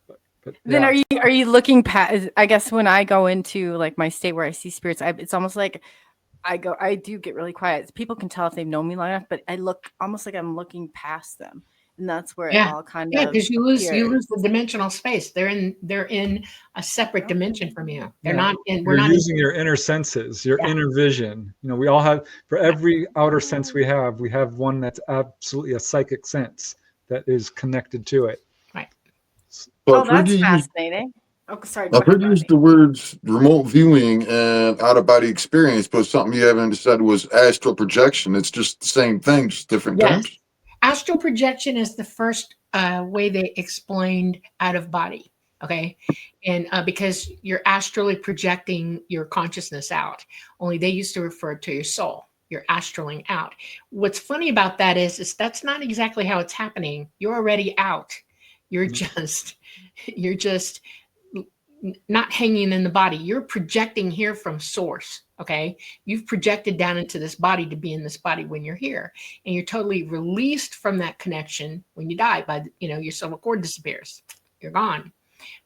But But Then yeah, are you looking past? I guess when I go into like my state where I see spirits, it's almost like I do get really quiet. People can tell if they've known me long enough, but I look almost like I'm looking past them, and that's where it Yeah. all kind Yeah, of because you appears. lose the dimensional space. They're in a separate dimension from you. They're yeah. not in. We're You're not in. using your inner senses, your Yeah. inner vision. You know, we all have, for every outer sense we have one that's absolutely a psychic sense that is connected to it. Right. So Oh, that's fascinating. Oh, sorry. Go I've ahead, heard you use Rodney. the words remote viewing and out of body experience, but something you haven't said was astral projection. It's just the same thing, just different Yes. terms. Astral projection is the first way they explained out of body. Okay. And because you're astrally projecting your consciousness out, only they used to refer to your soul. You're astraling out. What's funny about that is that's not exactly how it's happening. You're already out. You're you're just not hanging in the body. You're projecting here from source. Okay. You've projected down into this body to be in this body when you're here. And you're totally released from that connection when you die by, your silver cord disappears. You're gone.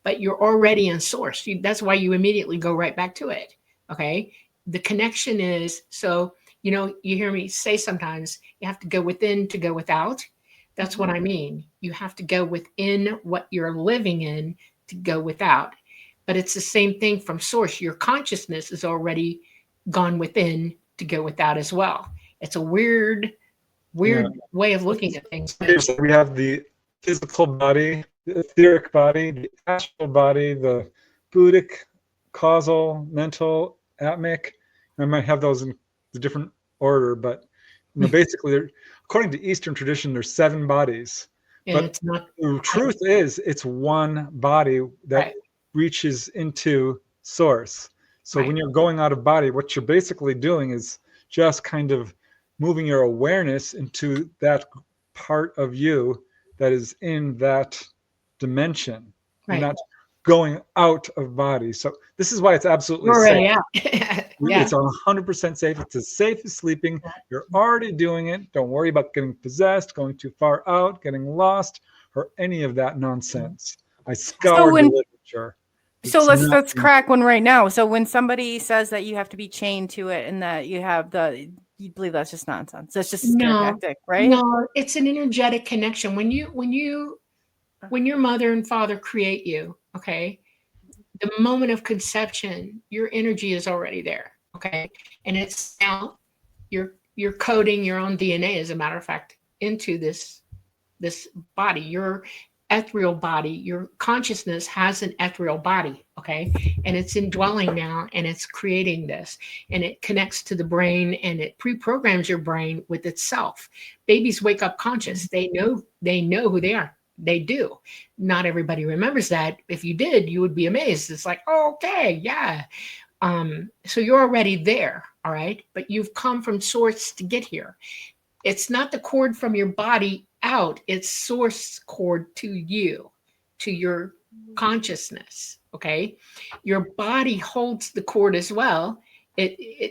But you're already in source. That's why you immediately go right back to it. Okay. The connection is, so, you hear me say sometimes you have to go within to go without. That's what I mean. You have to go within what you're living in to go without. But it's the same thing from source. Your consciousness is already gone within to go without as well. It's a weird way of looking at things. We have the physical body, the etheric body, the astral body, the Buddhic, causal, mental, atmic. I might have those in the different order, but basically, according to Eastern tradition, there's 7 bodies. And but it's not, the truth is, it's one body that reaches into source. So when you're going out of body, what you're basically doing is just kind of moving your awareness into that part of you that is in that dimension. You're not going out of body. So this is why it's absolutely safe. It's 100% safe. It's as safe as sleeping. You're already doing it. Don't worry about getting possessed, going too far out, getting lost, or any of that nonsense. I scoured the literature. So let's crack one right now. So when somebody says that you have to be chained to it and that you have you believe that's just nonsense. That's just a scare tactic, right? No, it's an energetic connection. When your mother and father create you, okay, the moment of conception, your energy is already there, okay, and it's now you're coding your own DNA, as a matter of fact, into this body. Your ethereal body, your consciousness has an ethereal body, okay, and it's indwelling now, and it's creating this, and it connects to the brain, and it pre-programs your brain with itself. Babies wake up conscious. They know who they are. They do. Not everybody remembers that. If you did, you would be amazed. It's like, oh, okay, yeah. So you're already there, all right, but you've come from source to get here. It's not the cord from your body out, it's source cord to you, to your consciousness, okay? Your body holds the cord as well.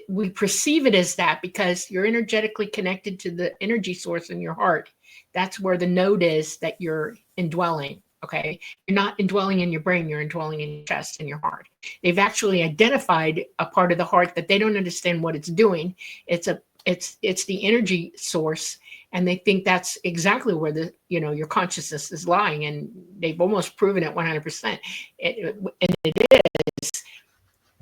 We perceive it as that because you're energetically connected to the energy source in your heart. That's where the node is that you're indwelling, okay? You're not indwelling in your brain, you're indwelling in your chest and your heart. They've actually identified a part of the heart that they don't understand what it's doing. It's the energy source, and they think that's exactly where your consciousness is lying, and they've almost proven it 100%. And it is.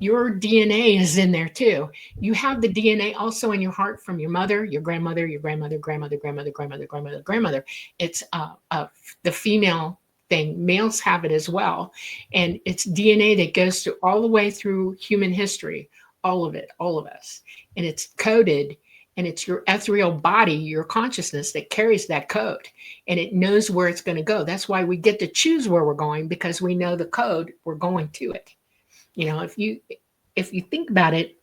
Your DNA is in there too. You have the DNA also in your heart from your mother, your grandmother, your grandmother, grandmother, grandmother, grandmother, grandmother, grandmother. It's the female thing. Males have it as well, and it's DNA that goes through all the way through human history, all of it, all of us, and it's coded. And it's your ethereal body, your consciousness that carries that code, and it knows where it's going to go. That's why we get to choose where we're going, because we know the code, we're going to it. If you think about it,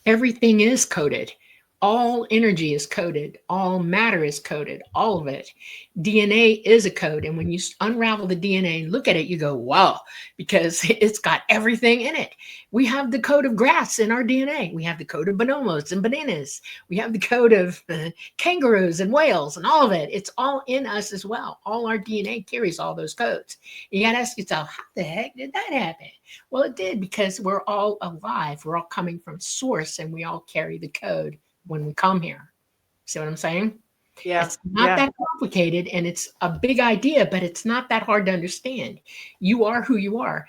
everything is coded. All energy is coded. All matter is coded. All of it. DNA is a code. And when you unravel the DNA and look at it, you go, wow, because it's got everything in it. We have the code of grass in our DNA. We have the code of bonobos and bananas. We have the code of kangaroos and whales and all of it. It's all in us as well. All our DNA carries all those codes. You got to ask yourself, how the heck did that happen? Well, it did, because we're all alive. We're all coming from source, and we all carry the code when we come here. See what I'm saying? Yeah. It's not that complicated, and it's a big idea, but it's not that hard to understand. You are who you are.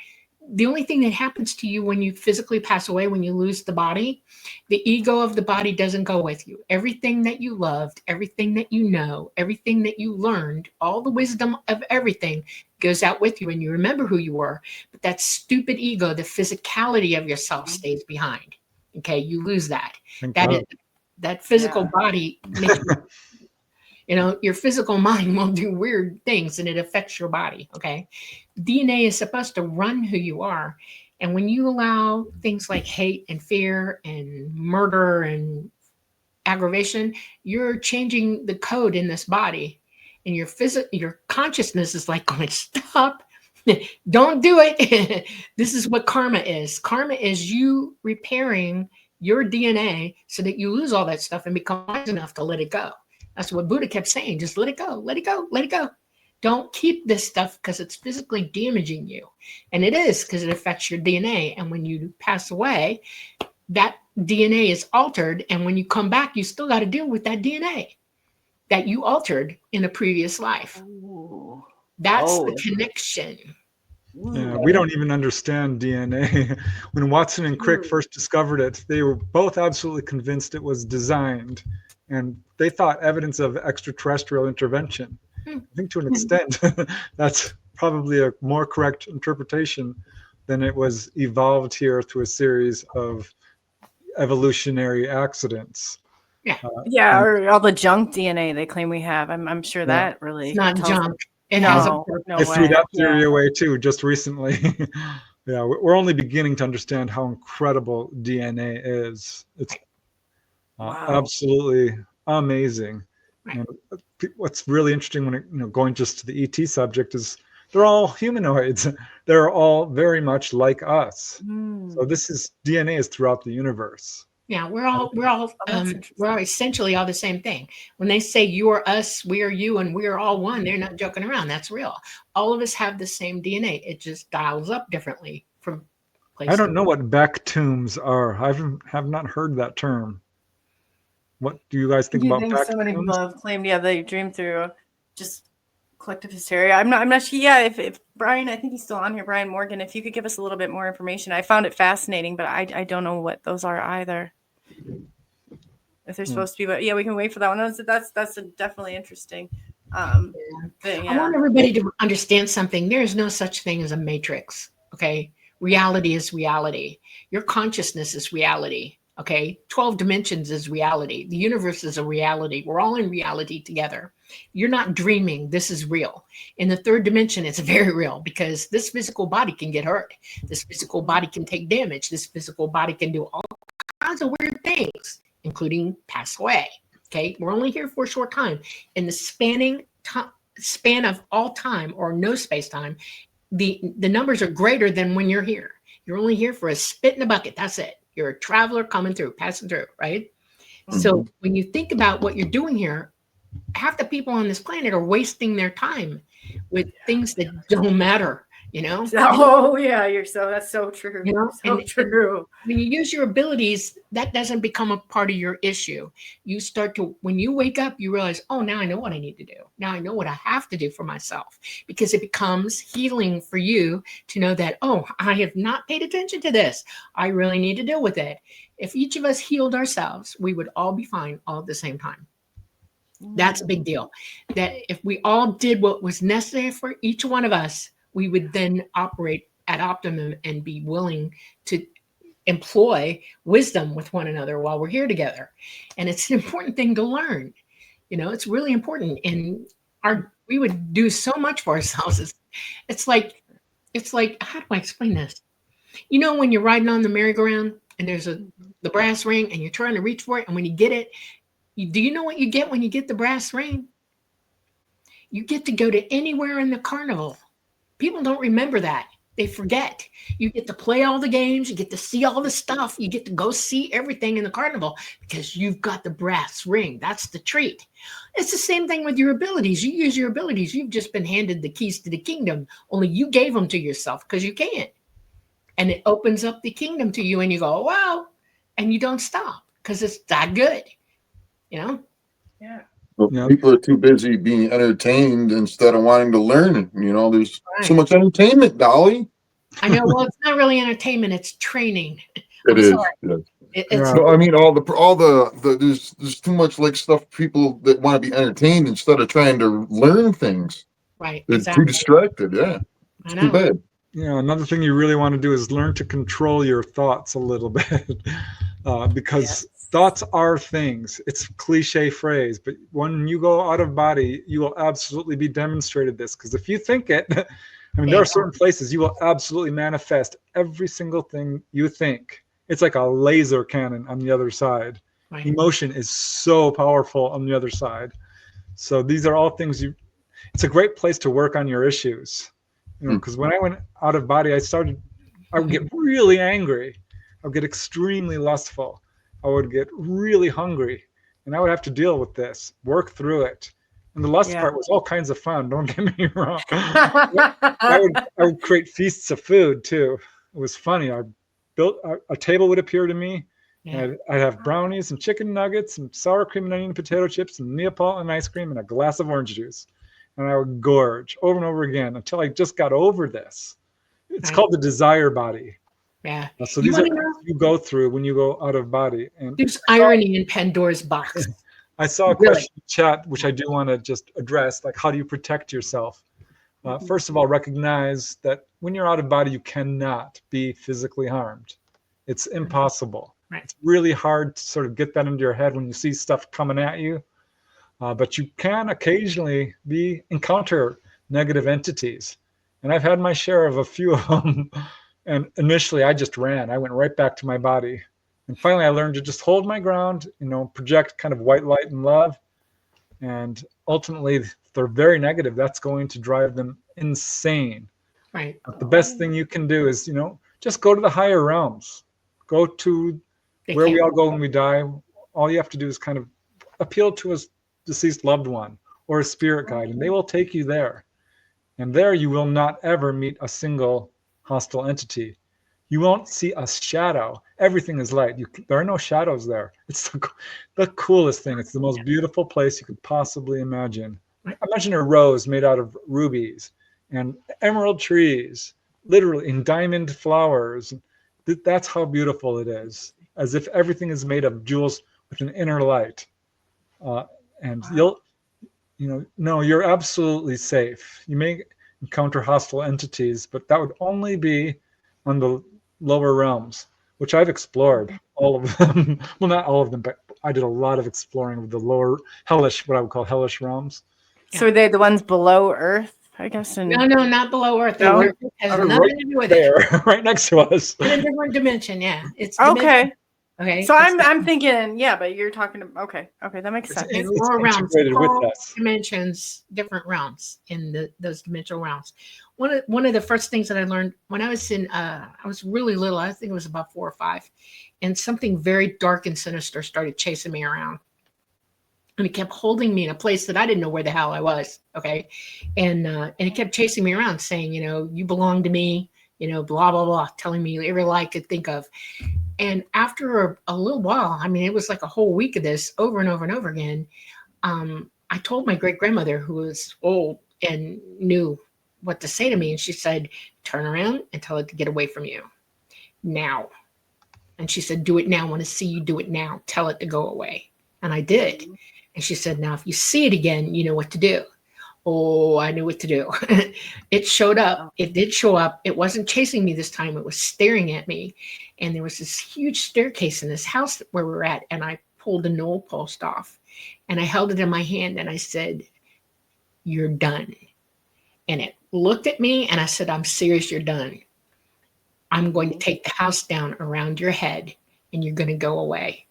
The only thing that happens to you when you physically pass away, when you lose the body, the ego of the body doesn't go with you. Everything that you loved, everything that you know, everything that you learned, all the wisdom of everything goes out with you, and you remember who you were. But that stupid ego, the physicality of yourself, stays behind. Okay, you lose that. That physical body makes your physical mind will do weird things, and it affects your body. Okay. DNA is supposed to run who you are. And when you allow things like hate and fear and murder and aggravation, you're changing the code in this body, and your consciousness is like, going, stop. Don't do it. This is what karma is. Karma is you repairing your DNA so that you lose all that stuff and become wise enough to let it go. That's what Buddha kept saying. Just let it go, let it go, let it go. Don't keep this stuff, because it's physically damaging you. And it is, because it affects your DNA. And when you pass away, that DNA is altered. And when you come back, you still got to deal with that DNA that you altered in a previous life. Ooh. That's the connection. Yeah, we don't even understand DNA. When Watson and Crick first discovered it, they were both absolutely convinced it was designed, and they thought evidence of extraterrestrial intervention. I think to an extent, that's probably a more correct interpretation than it was evolved here through a series of evolutionary accidents. Yeah, or all the junk DNA they claim we have. I'm sure that really it's not junk. It no, has a no I threw way. that theory away too, just recently. Yeah, we're only beginning to understand how incredible DNA is. It's absolutely amazing. Right. What's really interesting when going just to the ET subject is they're all humanoids. They're all very much like us. So DNA is throughout the universe. Yeah, we're all essentially all the same thing. When they say you are us, we are you, and we are all one, they're not joking around. That's real. All of us have the same DNA. It just dials up differently from place. I don't know what Beck tombs are. I have not heard that term. What do you guys think about Beck so many tombs? people have claimed, they dream through just collective hysteria. I'm not sure. Yeah, if Brian, I think he's still on here, Brian Morgan, if you could give us a little bit more information. I found it fascinating, but I don't know what those are either. If they're supposed to be, but we can wait for that one. That's definitely interesting thing. I want everybody to understand something. There is no such thing as a matrix. Okay, reality is reality. Your consciousness is reality. Okay, 12 dimensions is reality. The universe is a reality. We're all in reality together. You're not dreaming. This is real. In the third dimension, it's very real, because this physical body can get hurt. This physical body can take damage. This physical body can do all kinds of weird things, including pass away. Okay, we're only here for a short time. In the span of all time, or no space time, the numbers are greater than when you're here. You're only here for a spit in a bucket. That's it. You're a traveler coming through, passing through, right? So when you think about what you're doing here, half the people on this planet are wasting their time with things that don't matter. That's so true. True. When you use your abilities, that doesn't become a part of your issue. You start to, when you wake up, you realize, oh, now I know what I need to do. Now I know what I have to do for myself, because it becomes healing for you to know that, oh, I have not paid attention to this. I really need to deal with it. If each of us healed ourselves, we would all be fine all at the same time. That's a big deal. That if we all did what was necessary for each one of us, we would then operate at optimum and be willing to employ wisdom with one another while we're here together. And it's an important thing to learn. It's really important. And we would do so much for ourselves. It's like, how do I explain this? When you're riding on the merry-go-round and there's the brass ring, and you're trying to reach for it, and when you get it, do you know what you get when you get the brass ring? You get to go to anywhere in the carnival. People don't remember that. They forget. You get to play all the games. You get to see all the stuff. You get to go see everything in the carnival because you've got the brass ring. That's the treat. It's the same thing with your abilities. You use your abilities. You've just been handed the keys to the kingdom. Only you gave them to yourself because you can't. And it opens up the kingdom to you and you go, wow. And you don't stop because it's that good. You know? Yeah. Well, Yeah. people are too busy being entertained instead of wanting to learn. There's so much entertainment, Dolly. I know. Well, it's not really entertainment. It's training. It is. Sorry. Yes. It's No, I mean there's too much like stuff people that want to be entertained instead of trying to learn things. right. They're Exactly. too distracted. Yeah, I it's know. too bad. Another thing you really want to do is learn to control your thoughts a little bit, because thoughts are things. It's a cliche phrase, but when you go out of body, you will absolutely be demonstrated this. Because if you think it, there are certain places you will absolutely manifest every single thing you think. It's like a laser cannon on the other side. Right. Emotion is so powerful on the other side. So these are all things it's a great place to work on your issues. Because when I went out of body, I would get really angry. I would get extremely lustful. I would get really hungry. And I would have to deal with this, work through it. And the lust part was all kinds of fun. Don't get me wrong. I would create feasts of food too. It was funny. I built a table would appear to me. Yeah. I'd have brownies and chicken nuggets and sour cream and onion potato chips and Neapolitan ice cream and a glass of orange juice. And I would gorge over and over again until I just got over this. It's called the desire body. Yeah. So these are things you go through when you go out of body. And there's irony in Pandora's box. I saw a question in chat, which I do want to just address, like how do you protect yourself? First of all, recognize that when you're out of body, you cannot be physically harmed. It's impossible. Right. It's really hard to sort of get that into your head when you see stuff coming at you. But you can occasionally encounter negative entities. And I've had my share of a few of them. And initially I just ran. I went right back to my body. And finally I learned to just hold my ground, project kind of white light and love. And ultimately, if they're very negative, that's going to drive them insane. Right. But the best thing you can do is, just go to the higher realms. Go to where we all go when we die. All you have to do is kind of appeal to a deceased loved one or a spirit guide, and they will take you there. And there you will not ever meet a single hostile entity. You won't see a shadow. Everything is light. There are no shadows there. It's the coolest thing. It's the most beautiful place you could possibly imagine. Imagine a rose made out of rubies and emerald trees, literally, in diamond flowers. That's how beautiful it is, as if everything is made of jewels with an inner light. And you're absolutely safe. You may encounter hostile entities, but that would only be on the lower realms, which I've explored all of them. Well, not all of them, but I did a lot of exploring of the lower hellish, what I would call hellish realms. So are they the ones below Earth, I guess? No, not below Earth. No? It has nothing to do with it. Right next to us. In a different dimension, yeah. It's Okay. Okay. So I'm thinking, but you're talking about, okay, that makes sense. It's It's lower realms, integrated with all us. dimensions, different realms in those dimensional realms. One of the first things that I learned when I was I was really little, I think it was about 4 or 5, and something very dark and sinister started chasing me around. And it kept holding me in a place that I didn't know where the hell I was. Okay. And it kept chasing me around saying, you belong to me, blah, blah, blah, telling me every lie I could think of. And after a little while, it was like a whole week of this over and over and over again. I told my great grandmother, who was old and knew what to say to me. And she said, turn around and tell it to get away from you now. And she said, do it now. I want to see you do it now. Tell it to go away. And I did. And she said, now, if you see it again, you know what to do. Oh, I knew what to do. It showed up. It did show up. It wasn't chasing me this time. It was staring at me. And there was this huge staircase in this house where we were at. And I pulled a knoll post off. And I held it in my hand. And I said, you're done. And it looked at me. And I said, I'm serious. You're done. I'm going to take the house down around your head. and you're going to go away.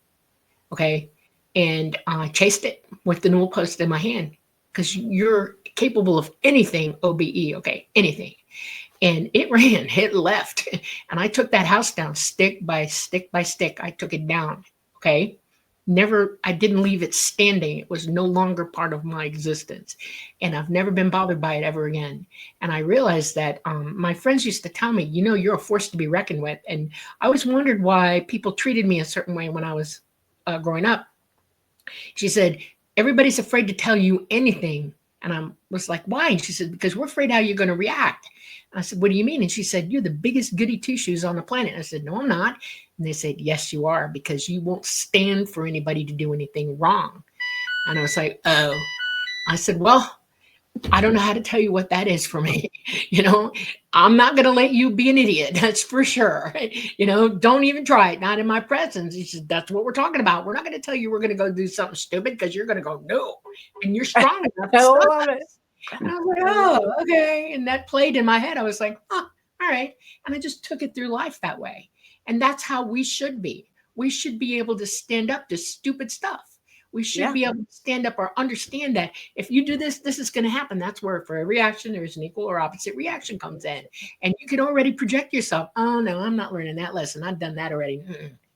Okay. And I chased it with the newel post in my hand because you're capable of anything, OBE. Okay. Anything. And it ran, it left. And I took that house down stick by stick by stick. I took it down. Okay. I didn't leave it standing. It was no longer part of my existence. And I've never been bothered by it ever again. And I realized that my friends used to tell me, you're a force to be reckoned with. And I always wondered why people treated me a certain way when I was growing up. She said, everybody's afraid to tell you anything. And I was like, why? And she said, because we're afraid how you're going to react. And I said, what do you mean? And she said, you're the biggest goody two-shoes on the planet. And I said, no, I'm not. And they said, yes, you are, because you won't stand for anybody to do anything wrong. And I was like, oh. I said, well, I don't know how to tell you what that is for me. I'm not going to let you be an idiot. That's for sure. Don't even try it. Not in my presence. He said, that's what we're talking about. We're not going to tell you we're going to go do something stupid because you're going to go, no. And you're strong enough. I love it. And I was like, oh, okay. And that played in my head. I was like, oh, all right. And I just took it through life that way. And that's how we should be. We should be able to stand up to stupid stuff. We should be able to stand up or understand that if you do this, this is going to happen. That's where for every action, there's an equal or opposite reaction comes in. And you can already project yourself. Oh, no, I'm not learning that lesson. I've done that already.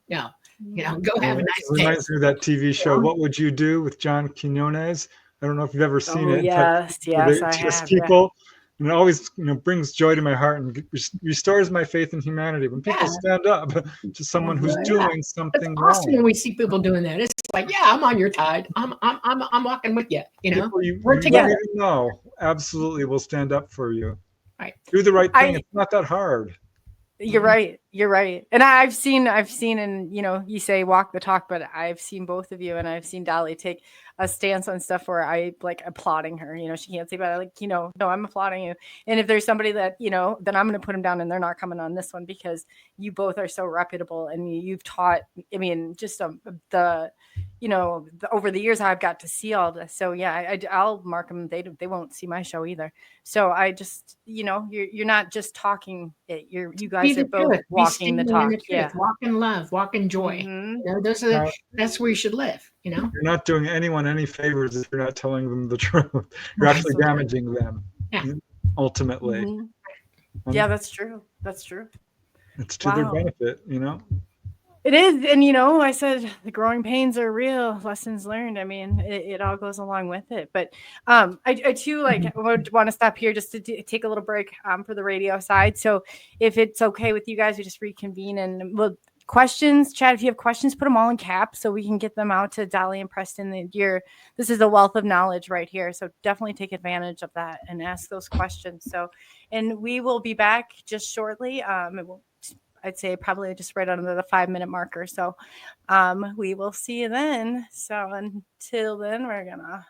No, go have a nice day. Reminds me of that TV show, What Would You Do, with John Quinones. I don't know if you've ever seen it. Yes, I have. People, and it always brings joy to my heart and restores my faith in humanity when people stand up to someone who's doing something wrong. It's awesome when we see people doing that. It's like, yeah, I'm on your side. I'm walking with you. We're together. No, absolutely, will stand up for you. Right. Do the right thing. It's not that hard. You're right. And I've seen, and you say walk the talk, but I've seen both of you, and I've seen Dolly take a stance on stuff where I like applauding her. She can't say, but I no, I'm applauding you. And if there's somebody that, then I'm going to put them down and they're not coming on this one because you both are so reputable and you've taught, just the over the years I've got to see all this. So yeah, I'll mark them. They won't see my show either. So I just, you're not just talking it. You guys are both walking the talk. Walk in love, walk in joy. Mm-hmm. That's where you should live. You're not doing anyone any favors if you're not telling them the truth. You're actually damaging them. Yeah. Ultimately. Mm-hmm. Yeah, that's true. It's to their benefit, It is. And, I said the growing pains are real, lessons learned. It all goes along with it. But I too, would want to stop here just to take a little break for the radio side. So if it's okay with you guys, we just reconvene and we'll questions, chat. If you have questions, put them all in caps so we can get them out to Dolly and Preston. This is a wealth of knowledge right here. So definitely take advantage of that and ask those questions. So, and we will be back just shortly. I'd say probably just right under the 5-minute marker. So we will see you then. So until then, we're gonna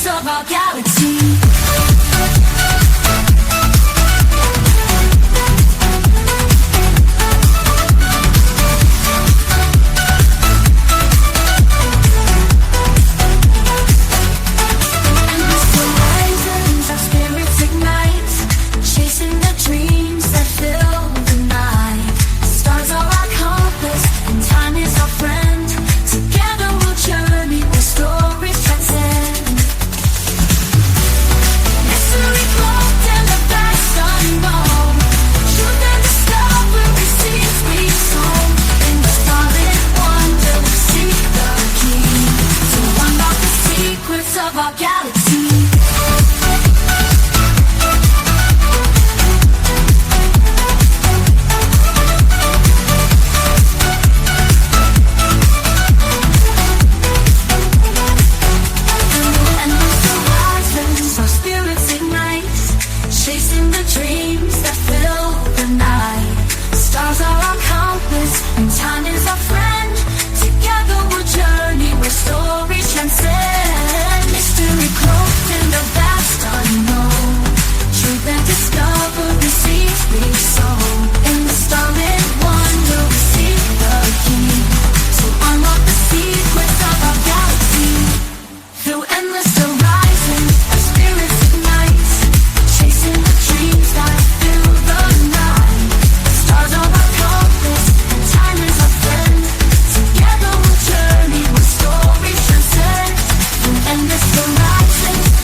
of our galaxy. Of our galaxy.